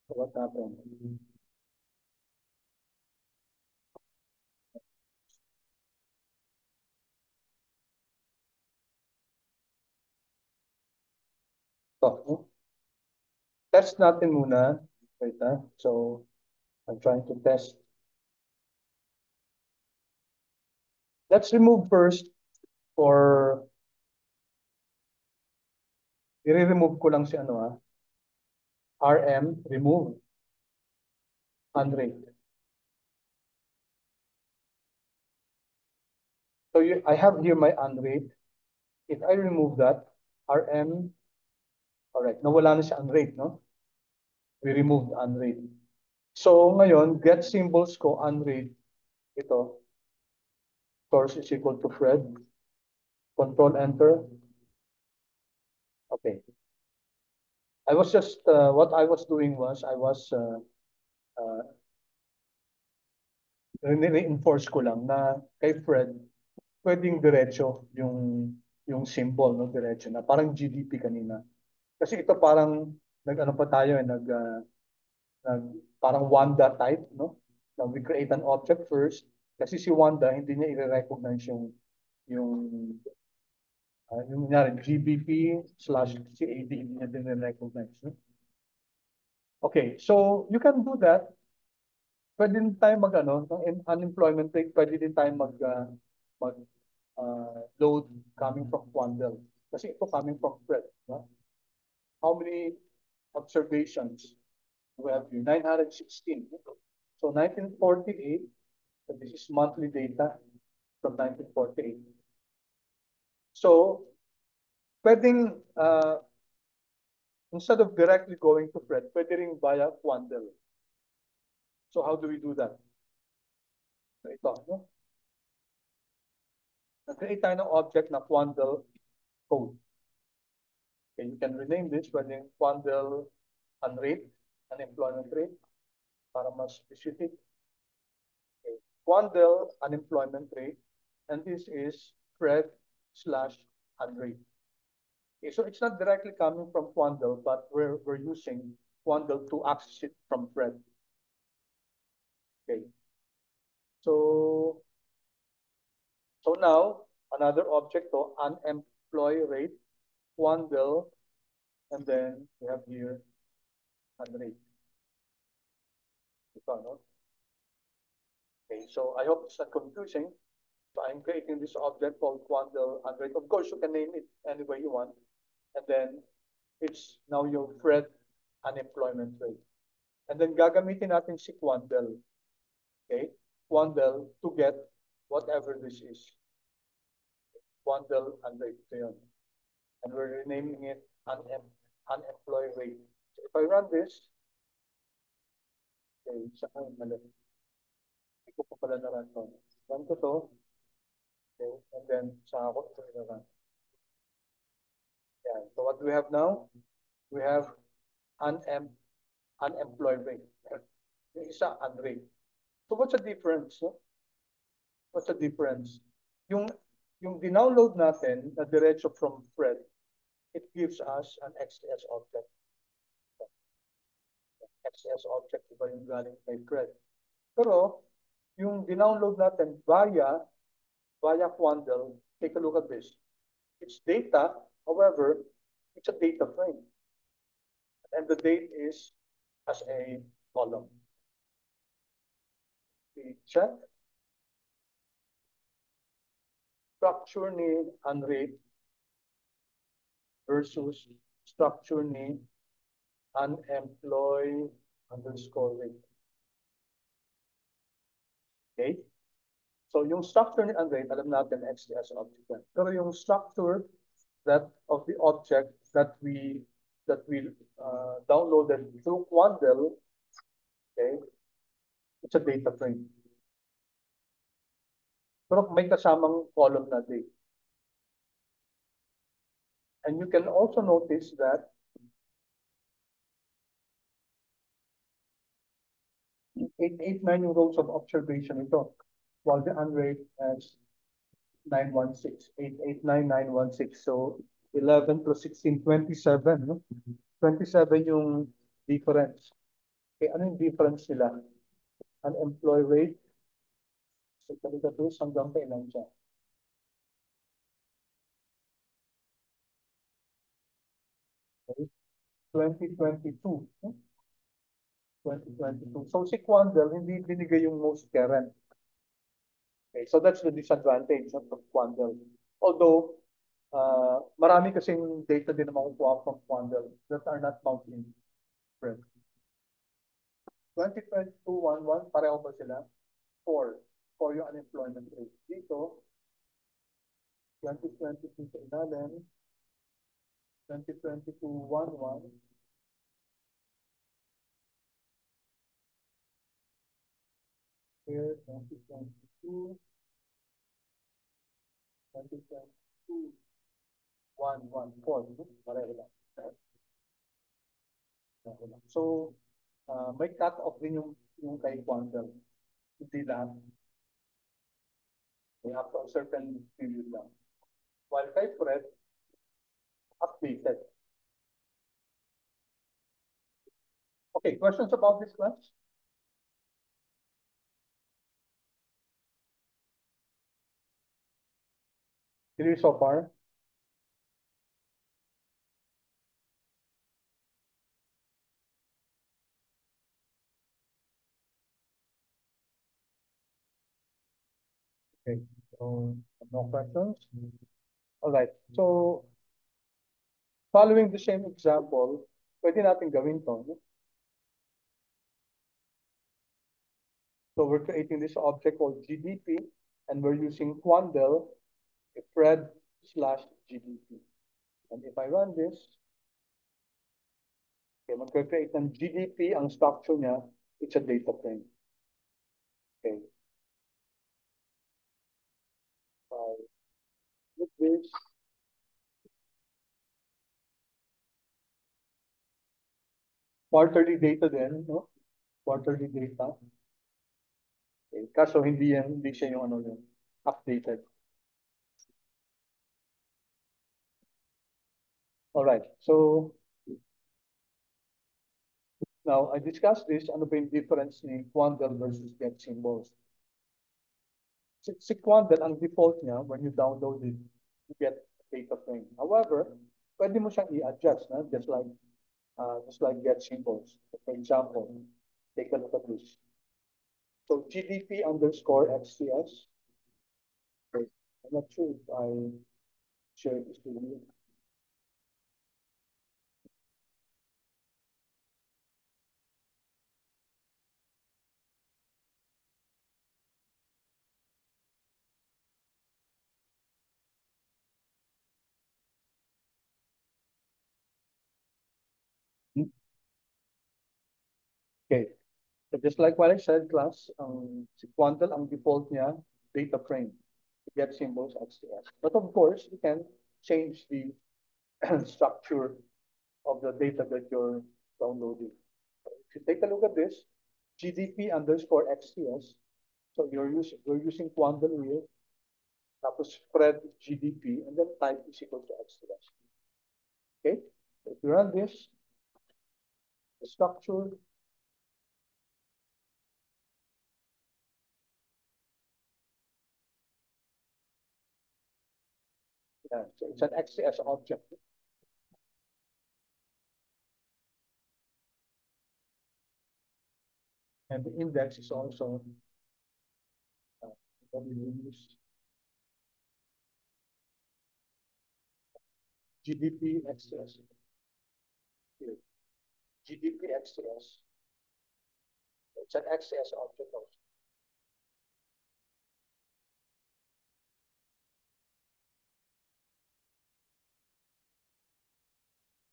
So what happened? So, test natin muna. Wait, so, I'm trying to test. Let's remove first for, i-remove ko lang si ano RM, remove, unrate. So I have here my unrate. If I remove that, RM, all right, nawala na siya unrate, no? We removed unrate. So ngayon, get symbols ko unrate, ito, source is equal to Fred, control enter. Okay. I was just, what I was doing was, I was, reinforce ko lang na kay Fred, pwedeng diretso yung symbol, no? Diretso na. Parang GDP kanina. Kasi ito parang, nag-ano pa tayo, nag, parang Wanda type, no? Now we create an object first. Kasi si Wanda, hindi niya i-recognize yung, yung nangyari, GBP slash CAD, hindi niya din recognize. No? Okay, so you can do that. Pwede din tayo mag, ano, ng unemployment rate, pwede din tayo mag load coming from Quandel. Kasi ito coming from Fred. No? How many observations do we have here? 916. So 1948, so this is monthly data from 1948. So, pwedeng, instead of directly going to Fred, pwede rin via Quandel. So how do we do that? So ito, no? Nag-create tayo ng object na Quandel code. Okay, you can rename this pwedeng Quandel unrate, unemployment rate, para mas specific. Okay. Quandel unemployment rate, and this is Fred slash unrate. Okay, so it's not directly coming from Quandel, but we're using Quandel to access it from Fred. Okay. So now another object to unemployed rate, Quandel, and then we have here unrate. Okay, so I hope it's not confusing. So I'm creating this object called Quandel unrate. Of course, you can name it any way you want. And then it's now your Fred unemployment rate. And then gagamitin natin si Quandel. Okay? Quandel to get whatever this is. Quandel unrate. And we're renaming it unemployed rate. So if I run this, okay, saan mali? Hindi ko pa pala na-run to. Run ko to. Okay, and then sa ako ito na-run. Yeah. So what do we have now? We have unemployed rate. Yung isa unrate. So what's the difference? No? What's the difference? Yung yung dinownload natin na diretso from Fred, it gives us an XTS object. XTS object, diba yung galing kay Fred. Pero, yung dinownload natin via Quandel, take a look at this. It's data, however, it's a data frame. And the date is as a column. We check. Structure ni unrate versus structure ni unemployed underscore rate. Okay? So yung structure ni unrate, alam natin XTS object yan. Pero yung structure that of the object that we that we downloaded through Quandel, okay, it's a data frame. Pero may kasamang column na date. And you can also notice that 889 yung rows of observation ito, while the unrate has 916, 889,916. So 11 plus 16, 27, no? 27 yung difference. Okay, ano yung difference nila? Unemployed rate, so kalitatus hanggang kailan siya? Okay. 2022. No? 2022. So si Quandel, hindi binigay yung most current. Okay, so that's the disadvantage of Quandel. Although, marami kasing data din na makukuha from Quandel that are not mounting spread. 2022, 1-1, pareho ba sila? 4. 4 yung unemployment rate. Dito, 2022 sa ilalim, 2022, 1-1. Here, 2022, 2022, 1-1, 4. Pareho lang. So, may cut-off din yung kay Quandel. Hindi lahat. May up to a certain period lang. While kay Fred, updated. Okay, questions about this class? Clear so far? Okay, so no questions? All right, so following the same example, pwede natin gawin to. No? So we're creating this object called GDP, and we're using Quandel, Fred slash GDP. And if I run this, okay, mag-create ng GDP, ang structure niya, it's a data frame. Okay. With this, quarterly data din, no? Quarterly data. Okay. Kaso hindi siya yung ano yun, updated. All right. So now I discussed this, ano ba yung difference ni Quandel versus get symbols. Si Quandel, ang default niya, when you download it, you get data frame. However, pwede mo siyang i-adjust, na? Just like get symbols. For example, take a look at this. So GDP underscore XCS. Okay. I'm not sure if I share this with you. Okay. So just like what I said, class, si Quandel, ang default niya, data frame. Get symbols XCS. But of course, you can change the structure of the data that you're downloading. If you take a look at this, GDP underscore XCS. So we're using Quandel here. Tapos spread GDP and then type is equal to XCS. Okay. If you run this, the structure so it's an XCS object. And the index is also GDP XCS. Here. GDP XCS. It's an XCS object also.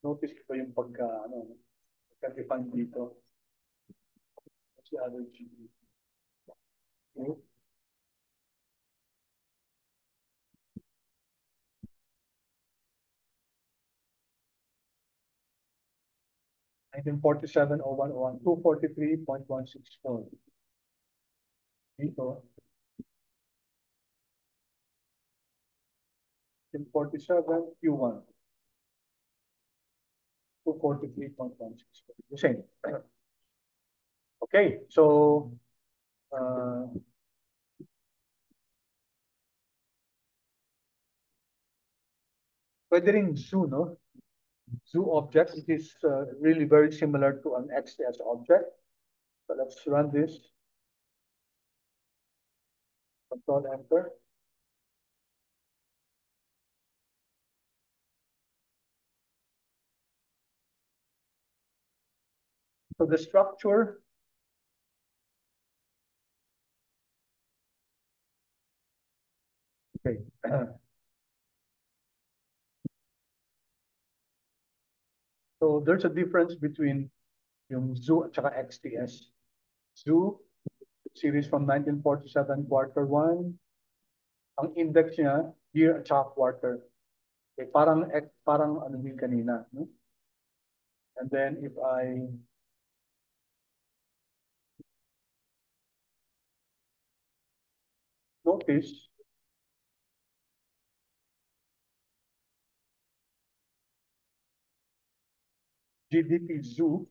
Notice ko yung pagka-define dito. What's the other GB? Okay. 1947-01-01, 243.164. Dito, 1947 Q1, 243.164. The same. Okay, so pwede rin zoo, no? Zoo object, it is really very similar to an XTS object. So let's run this. Control Enter. So the structure, okay. So there's a difference between yung zoo at saka XTS. Zoo, series from 1947, quarter 1. Ang index niya, year at saka quarter. Okay, parang ano din kanina. No? And then if I notice, GDP zoo,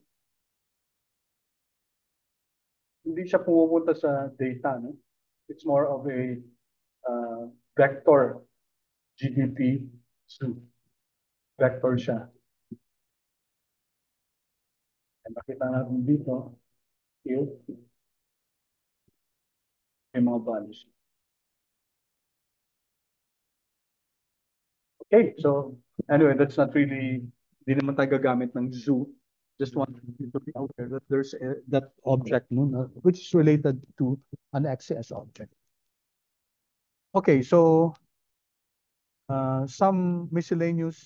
hindi siya pumupunta sa data. No? It's more of a vector GDP zoo. Vector siya. And makita natin dito, here, may mga values. Okay, so anyway, that's not really, hindi naman tayo gagamit ng zoo. Just want you to be aware that there's that object, no, which is related to an XCS object. Okay, so some miscellaneous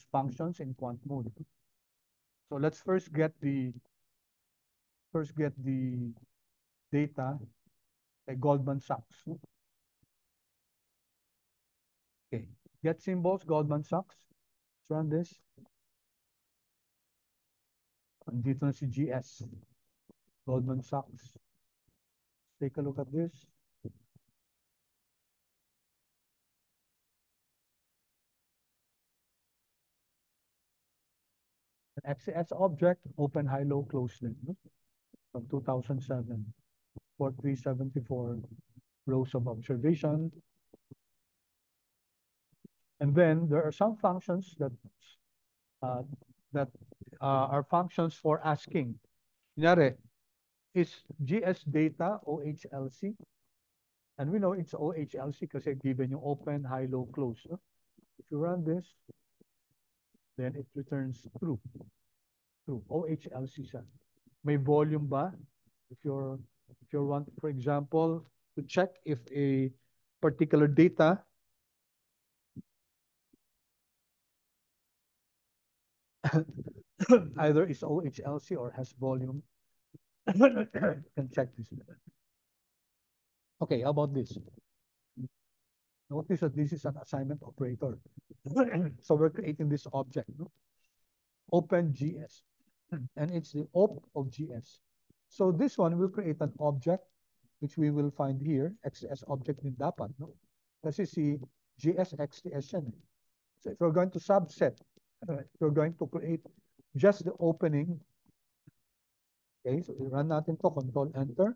functions in quant mode. So let's first get the data by Goldman Sachs. Okay, get symbols, Goldman Sachs. Let's run this. Dito na si GS, Goldman Sachs. Take a look at this. An XCS object, open, high, low, close link, no? From 2007, 4374 rows of observation. And then there are some functions uh, are functions for asking. Kunyari, is GS data OHLC? And we know it's OHLC kasi given yung open, high, low, close. No? If you run this, then it returns true. True. OHLC siya. May volume ba? If you want, for example, to check if a particular data either is OHLC or has volume, you can check this. Okay, how about this? Notice that this is an assignment operator. So we're creating this object, no? Open GS, and it's the op of GS. So this one will create an object, which we will find here, XS object din dapat, no? Kasi si GS XTS yan. So if we're going to subset, we're going to create just the opening. Okay, so run natin to, Control Enter.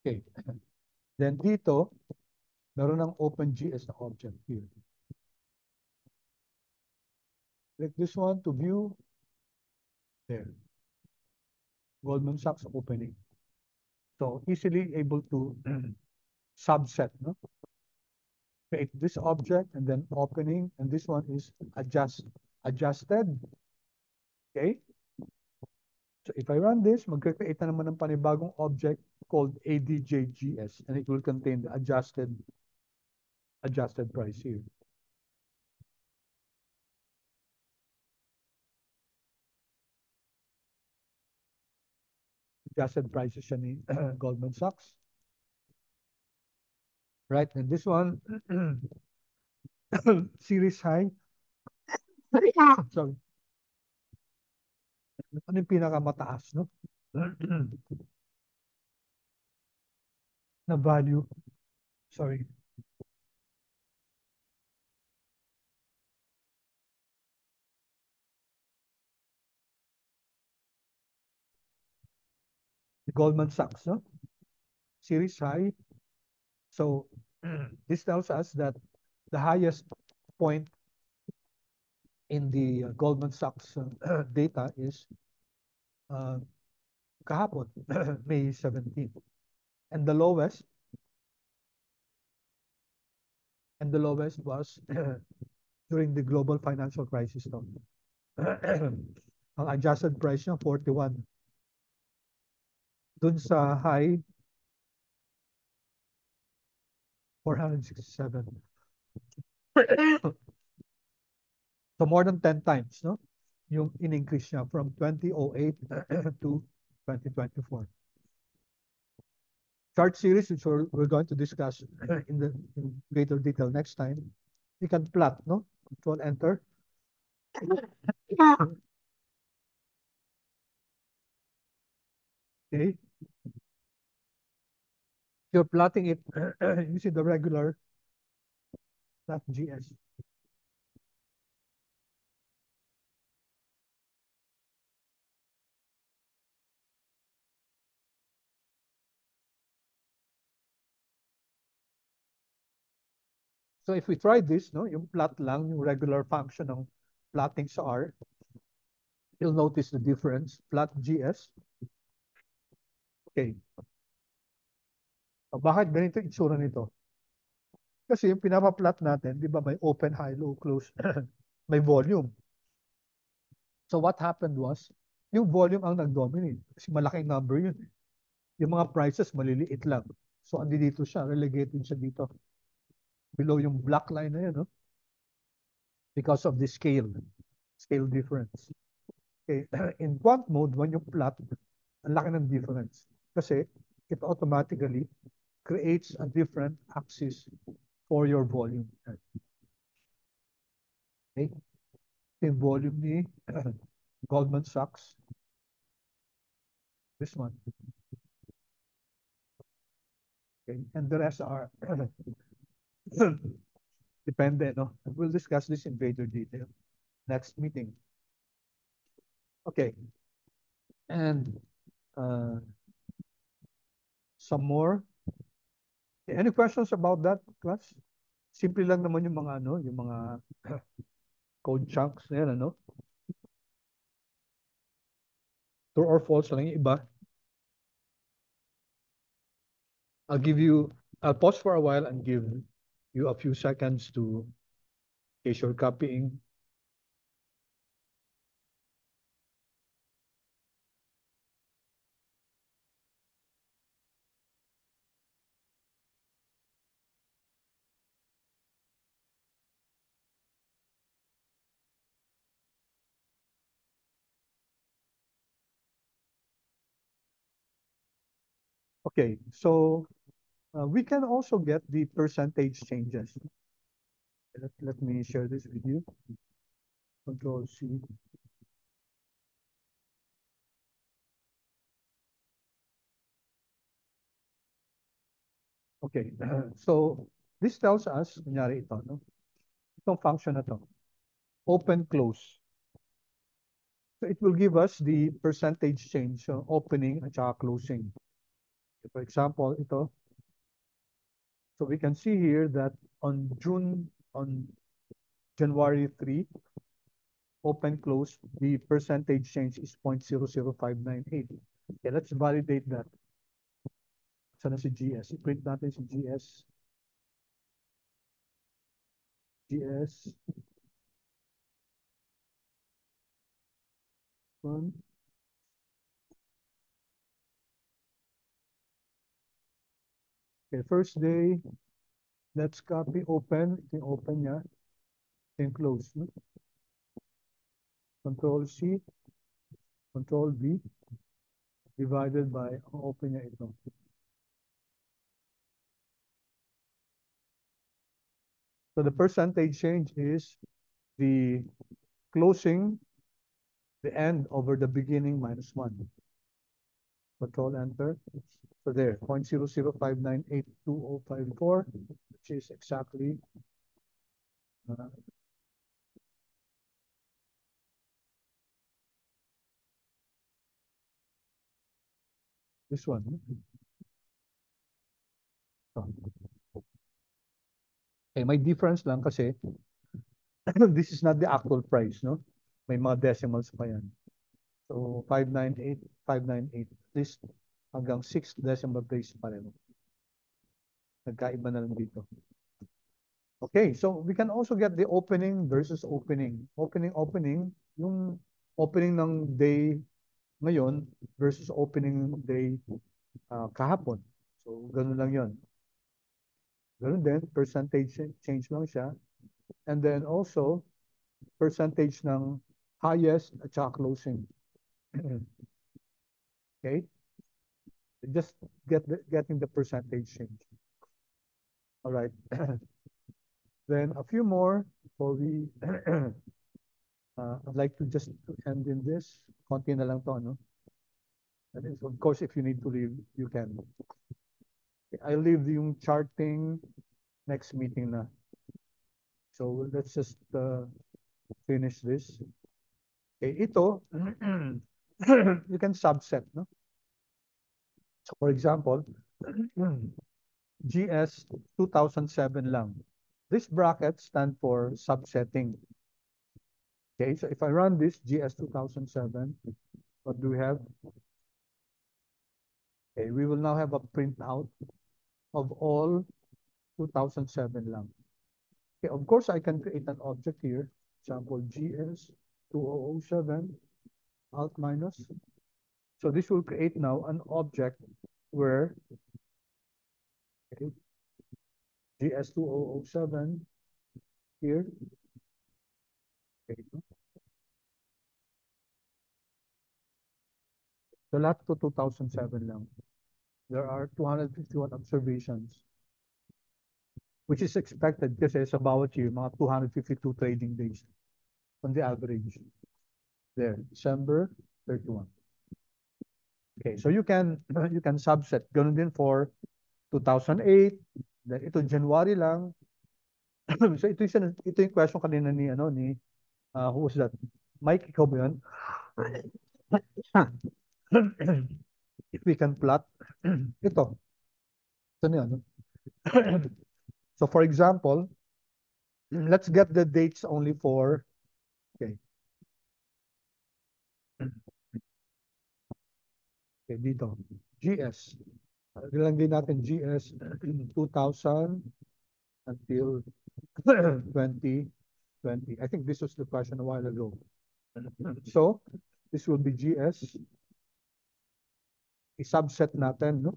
Okay. Then dito, meron ng OpenGS na object here. Click this one to view. There. Goldman Sachs opening. So easily able to subset, no? Create this object and then opening, and this one is adjusted. Okay? So if I run this, mag-create na naman ng panibagong object called ADJGS, and it will contain the adjusted price here. adjusted prices siya ni Goldman Sachs. Right, and this one, series high. Sorry. Ano yung pinakamataas, no? Na value. Sorry. Goldman Sachs, no? Series high. So this tells us that the highest point in the Goldman Sachs data is uh, kahapon, May 17th. And the lowest was during the global financial crisis. No? Ang adjusted price niya 41. Dun sa high 467. So more than 10 times, no? Yung in-increase niya from 2008 to 2024. Chart series, which we're going to discuss in greater detail next time. You can plot, no? Control Enter. Okay. You're plotting it using the regular plot GS. So if we try this, no, yung plot lang, yung regular function ng plotting sa R, you'll notice the difference. Plot GS. Okay. So bakit ganito yung itsura nito? Kasi yung pinapaplot natin, di ba may open, high, low, close, may volume. So what happened was, yung volume ang nag-dominate. Kasi malaking number yun. Yung mga prices, maliliit lang. So andi dito siya, relegated siya dito. Below yung black line na yun, no? Because of the scale difference. Okay. In quant mode, when you plot, ang laki ng difference. Kasi it automatically creates a different axis for your volume. Okay? Yung volume ni Goldman Sachs. This one. Okay? And the rest are dependent. No? We'll discuss this in greater detail next meeting. Okay. And some more. Any questions about that, class? Simple lang naman yung mga ano, yung mga code chunks na yan, ano? True or false lang yung iba. I'll pause for a while and give you a few seconds to, in case you're copying. Okay, so we can also get the percentage changes. Let me share this with you. Control C. Okay, so this tells us, kunyari ito, no? Itong function na to, open, close. So it will give us the percentage change, so opening at saka closing. For example, ito. So we can see here that on January 3, open, close, the percentage change is 0.00598. Okay, let's validate that. Sana si GS. I-print natin si GS. GS. One. Okay, first day. Let's copy open. Ito yung open niya. Ito yung close. No? Control C. Control V. divided by, open niya ito. So the percentage change is the closing, the end over the beginning minus 1. Control enter. So there, 0.005982054, which is exactly this one. Okay, may difference lang kasi this is not the actual price, no? May mga decimals pa yan. So 598, 598. At least hanggang 6 decimal place pa rin. Nagkaiba na lang dito. Okay, so we can also get the opening versus opening. Opening, yung opening ng day ngayon versus opening day kahapon. So, ganun lang yon. Ganun din, percentage change lang siya. And then also, percentage ng highest at saka closing. Okay? Just getting the percentage change. All right. Then a few more before we I'd like to just end in this. Konti na lang to, no? And of course, if you need to leave, you can. I'll leave yung charting next meeting na. So let's just finish this. Okay, ito, you can subset, no? So for example, GS 2007 lang. This bracket stand for subsetting. Okay, so if I run this GS 2007, what do we have? Okay, we will now have a printout of all 2007 lang. Okay, of course, I can create an object here. Example, GS 2007 alt minus. So this will create now an object where okay, GS 2007 here. Okay. So lahat to 2007 lang. There are 251 observations, which is expected kasi sa bawat year, mga 252 trading days on the average. There, December 31. Okay, so you can subset. Ganun din for 2008. Then ito January lang. So ito yung question kanina ni who was that? Mike, ikaw ba yun? If we can plot ito. Ito na yun. So for example, let's get the dates only for okay. Okay, dito. GS. Ilang din natin GS 2000 until 2020. I think this was the question a while ago. So, this will be GS. I-subset natin, no?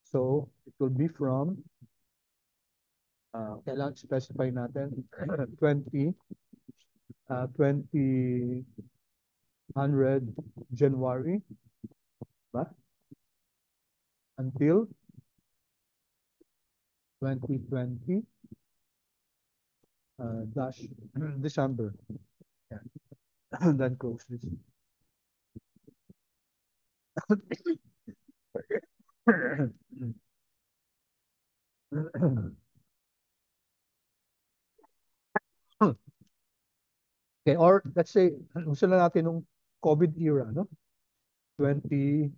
So, it will be from, kailangan specify natin, 20, 2000 January, ba? Until 2020 dash December. Yeah. Then close this. Okay, or let's say, gusto na natin nung COVID era, no? 2019.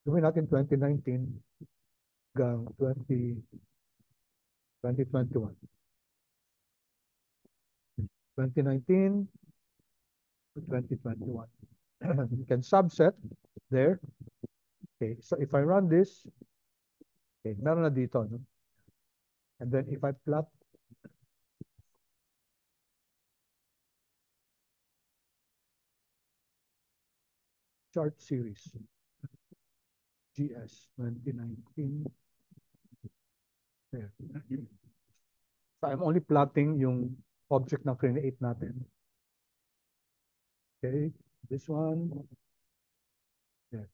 Gawin natin 2019 hanggang 2021. 2019 to 2021. You can subset there. Okay, so if I run this, okay, meron na dito, no? And then if I plot chart series, GS 2019, there. So I'm only plotting yung object na create natin. Okay, this one, There.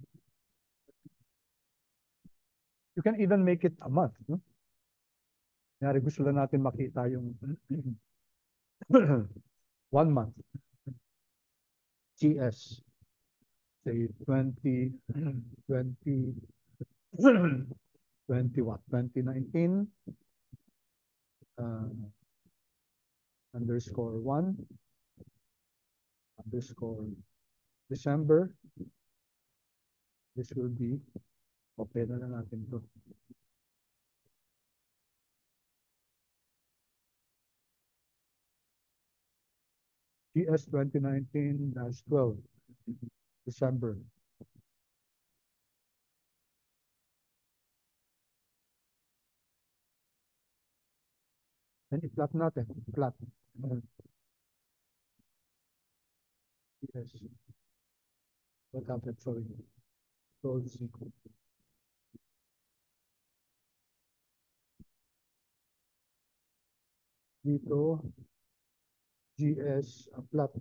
You can even make it a month. No? Kaya gusto lang natin makita yung 1 month. GS. Say 20, 20, 20 what? 2019 underscore 1 underscore December. This will be, okay na lang natin to. GS 2019-12 December. And i-plot natin. Plot. Yes. What happened? Sorry. Control Z. Dito, GS, plot.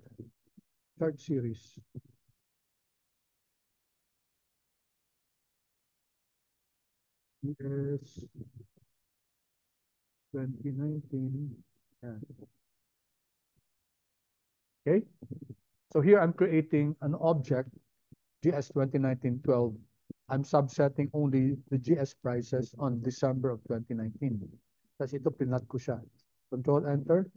Chart series. GS 2019. Yeah. Okay. So here I'm creating an object, GS 2019-12. I'm subsetting only the GS prices on December of 2019. Tapos ito, pinat ko siya. Control Enter.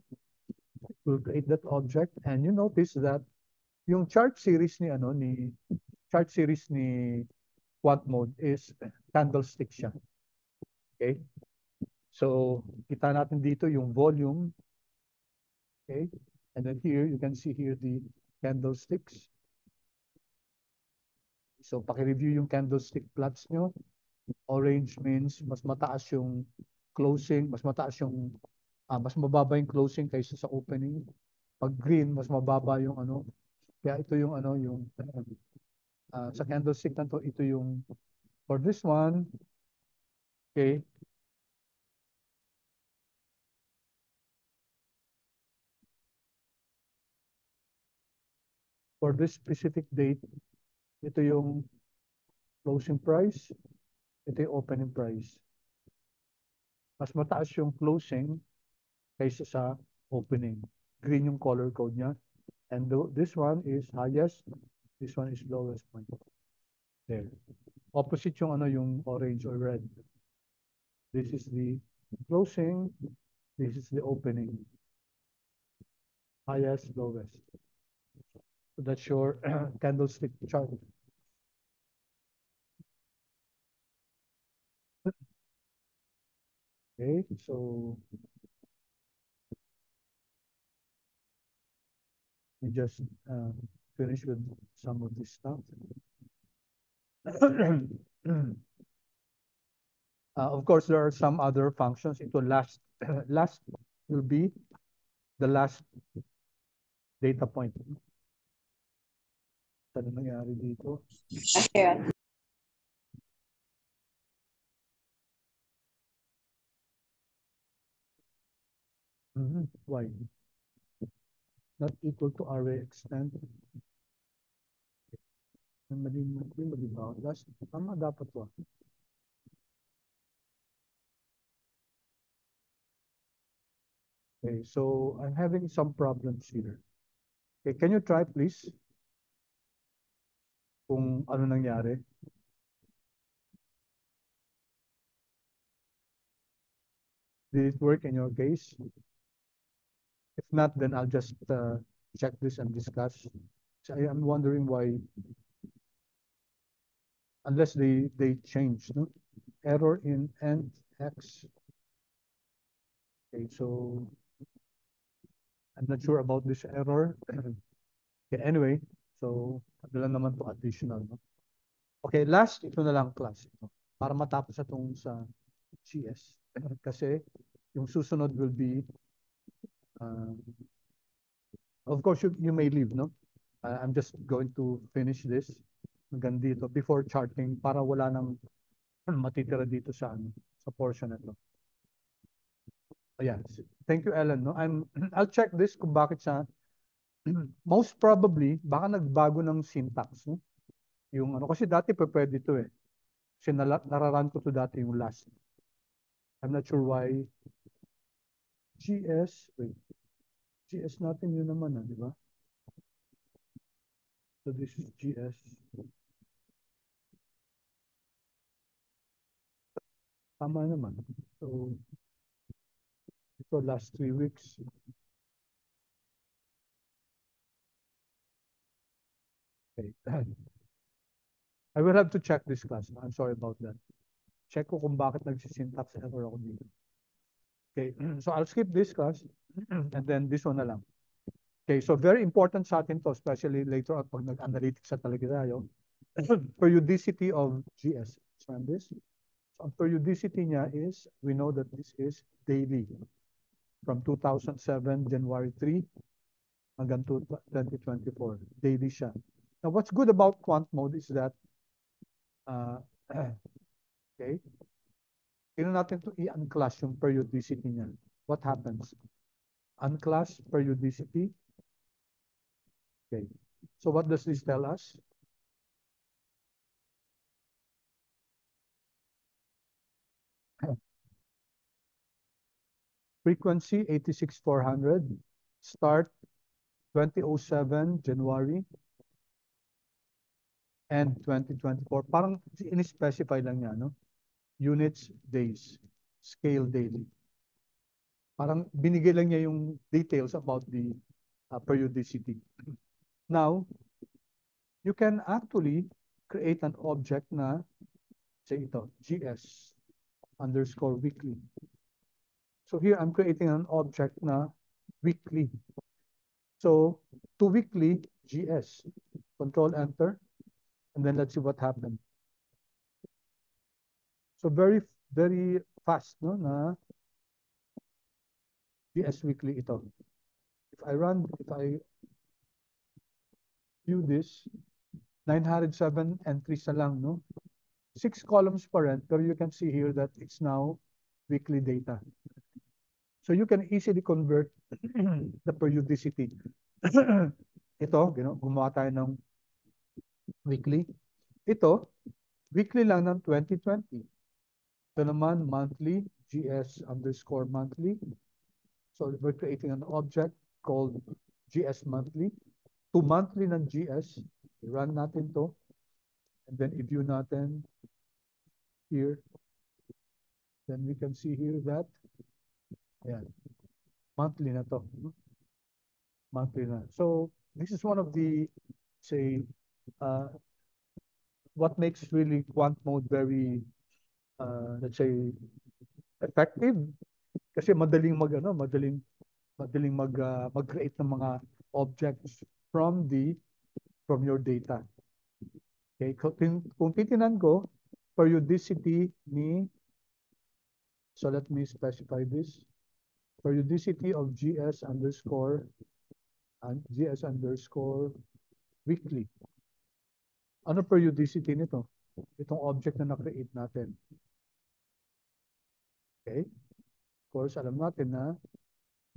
We'll create that object. And you notice that yung chart series ni quant mode is candlestick siya. Okay? So, kita natin dito yung volume. Okay? And then here, you can see here the candlesticks. So, paki-review yung candlestick plots nyo. Orange means mas mataas yung closing, mas mababa yung closing kaysa sa opening. Pag green, mas mababa yung kaya ito yung sa candlestick na to, ito yung for this one, okay, for this specific date, ito yung closing price, ito yung opening price. Mas mataas yung closing kaysa sa opening. Green yung color code niya. And this one is highest, this one is lowest point. There. Opposite yung yung orange or red. This is the closing, this is the opening. Highest, lowest. So that's your candlestick chart. Okay, so we just finish with some of this stuff. Of course, there are some other functions. Ito last will be the last data point. Ano nangyari dito? Ayan. Why? Not equal to array extent. Mali ba? Last, tama dapat to. Okay, so I'm having some problems here. Okay, can you try please? Kung ano nangyari? Did it work in your case? If not, then I'll just check this and discuss. So I'm wondering why, unless they changed, no? Error in end x. Okay, so I'm not sure about this error. Okay, anyway, so ano lang naman to additional, no? Okay, last ito na lang class ito para matapos itong sa CS. Kasi yung susunod will be of course you may leave, no? I'm just going to finish this hanggang dito before charting para wala nang matitira dito sa sa portion na to. Ayan. Thank you, Ellen. No? I'll check this kung bakit siya most probably baka nagbago ng syntax, no? Yung ano, kasi dati pwede ito eh. Kasi nararan ko to dati yung last. I'm not sure why. Wait, GS natin yun naman di ba? So this is GS. Tama naman. So, ito last 3 weeks. Okay. I will have to check this class. I'm sorry about that. Check ko kung bakit nagsisyntax error ako dito. Okay, so I'll skip this class and then this one na lang. Okay, so very important sa atin to, especially later on pag nag-analytics sa talaga tayo. Periodicity of GS. So this. So ang periodicity niya is, we know that this is daily. From 2007, January 3, hanggang 2024. Daily siya. Now, what's good about quant mode is that, okay, tingnan natin to i-unclass yung periodicity niya. What happens? Unclass periodicity. Okay. So what does this tell us? Frequency 86,400. Start 2007 January and 2024. Parang in-specify lang niya, no? Units, days, scale daily. Parang binigay lang niya yung details about the periodicity. Now, you can actually create an object na, say ito, GS underscore weekly. So here I'm creating an object na weekly. So to weekly GS, control enter, and then let's see what happened. So very, very fast, no, na GS weekly ito. If I view this, 907 entries na lang, no? 6 columns pa rin, pero you can see here that it's now weekly data. So you can easily convert the periodicity. Ito, gumawa tayo ng weekly. Ito, weekly lang ng 2020. Ito naman, monthly, GS underscore monthly. So we're creating an object called GS monthly. To monthly ng GS, run natin to. And then i-view natin here. Then we can see here that, ayan, monthly na to. Monthly na. So this is one of the, say, what makes really quant mode very, let's say, effective. Kasi madaling mag-create ng mga objects from your data. Okay, kung titinan ko, periodicity ni, so let me specify this, periodicity of GS underscore weekly. Ano periodicity nito? Itong object na na-create natin. Okay? Of course, alam natin na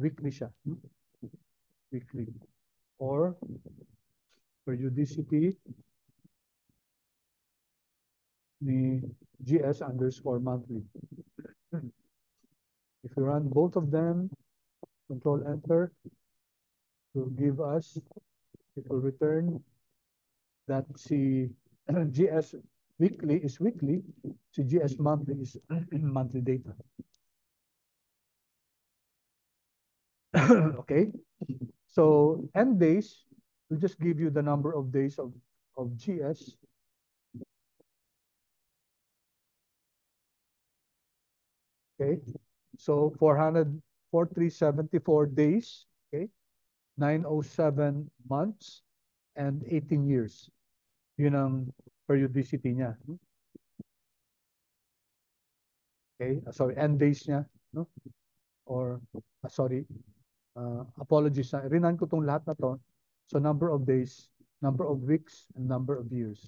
weekly siya. Weekly. Or periodicity ni GS underscore monthly. If you run both of them, control enter, will give us, it will return that si GS weekly is weekly, si GS monthly is monthly data. Okay, so end days will just give you the number of days of GS. Okay, so 4,374 days. Okay, 907 months and 18 years. Yun ang periodicity niya. Okay, sorry, end days niya, no? Or sorry, apologies, rinan ko tong lahat na to. So number of days, number of weeks, and number of years.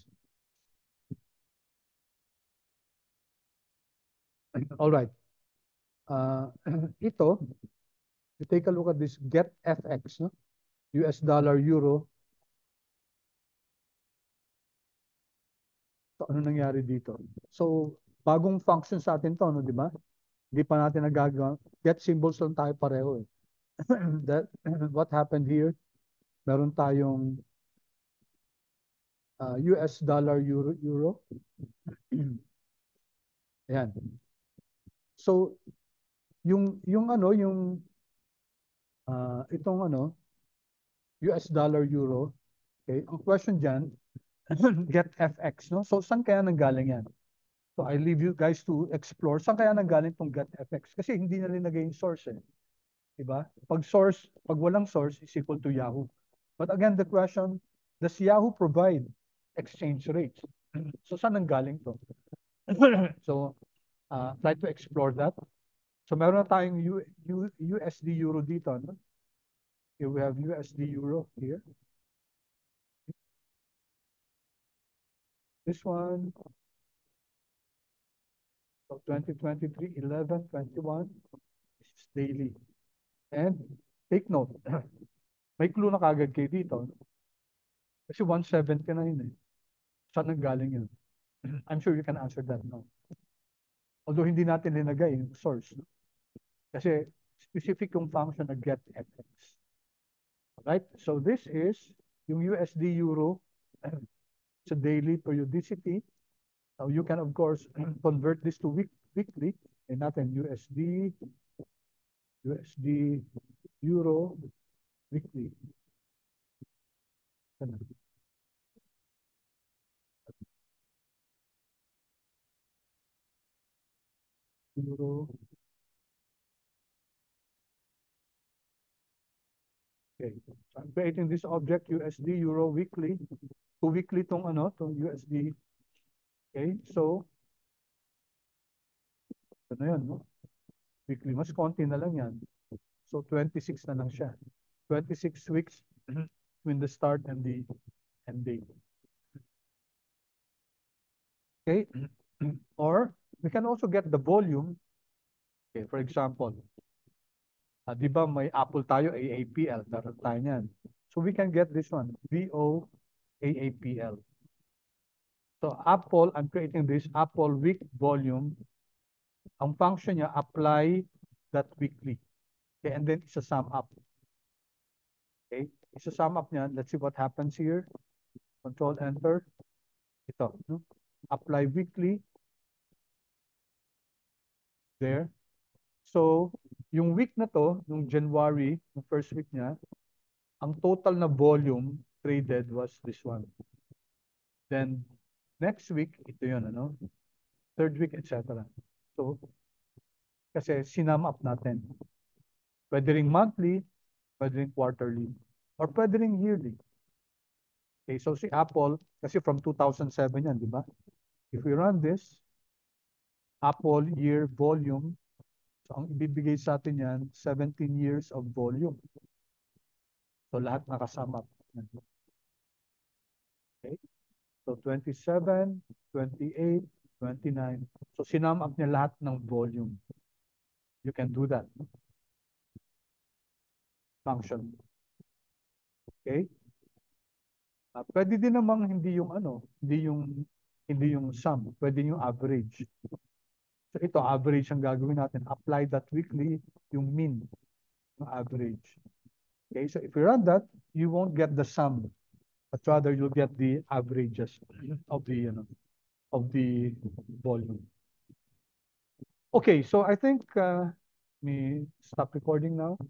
All right. Ito, you take a look at this get FX, no? US dollar, euro. So, ano nangyari dito? So, bagong function sa atin to, no, di ba? Hindi pa natin nagagawa. Get symbols lang tayo pareho eh. That, what happened here? Meron tayong US dollar, euro. Ayan. So, yung ano, itong ano, US dollar, euro. Okay, ang question dyan, get FX, no? So, saan kaya nanggaling yan? So, I leave you guys to explore. Saan kaya nanggaling tong get FX? Kasi hindi na rin naging source eh. Diba? Pag walang source is equal to Yahoo. But again, the question, does Yahoo provide exchange rates? So, saan nanggaling to? So, try to explore that. So, meron na tayong USD Euro dito. No? Here we have USD Euro here. This one, so 2023, 11, 21, this is daily. And take note, may clue na kagad kayo dito. Kasi 179 eh. Saan nanggaling yun? I'm sure you can answer that now. Although hindi natin linagay yung source. No? Kasi specific yung function na get fx. Right? So this is yung USD Euro. It's a daily periodicity. Now you can of course convert this to weekly. And natin USD Euro weekly. Euro. Okay. So I'm creating this object USD Euro weekly. To weekly tong ano, tong USD. Okay. So ito na yun, no? Weekly. Mas konti na lang yan. So 26 na lang siya. 26 weeks between the start and the end date. Okay. Or we can also get the volume. Okay, for example, di ba may Apple tayo, AAPL, meron tayo niyan. So we can get this one, VO AAPL. So Apple, I'm creating this Apple week volume. Ang function niya, apply that weekly. Okay, and then it's a sum up. Okay, it's a sum up niyan. Let's see what happens here. Control Enter. Ito, no? Apply weekly. There. So, yung week na to, yung January, yung first week niya, ang total na volume traded was this one. Then, next week, ito yun, ano? Third week, etc. So, kasi sinum up natin. Pwede ring monthly, pwede ring quarterly, or pwede ring yearly. Okay, so si Apple, kasi from 2007 yan, di ba? If we run this, Apple year volume, so ang ibibigay sa atin yan, 17 years of volume. So lahat nakasama. Okay? So 27, 28, 29. So sinum up niya lahat ng volume. You can do that. Function. Okay? Pwede din namang hindi yung ano, hindi yung sum, pwede yung average. So ito average ang gagawin natin. Apply that weekly yung mean, yung average. Okay? So if you run that, you won't get the sum, but rather you'll get the averages of the volume. Okay, so I think me stop recording now.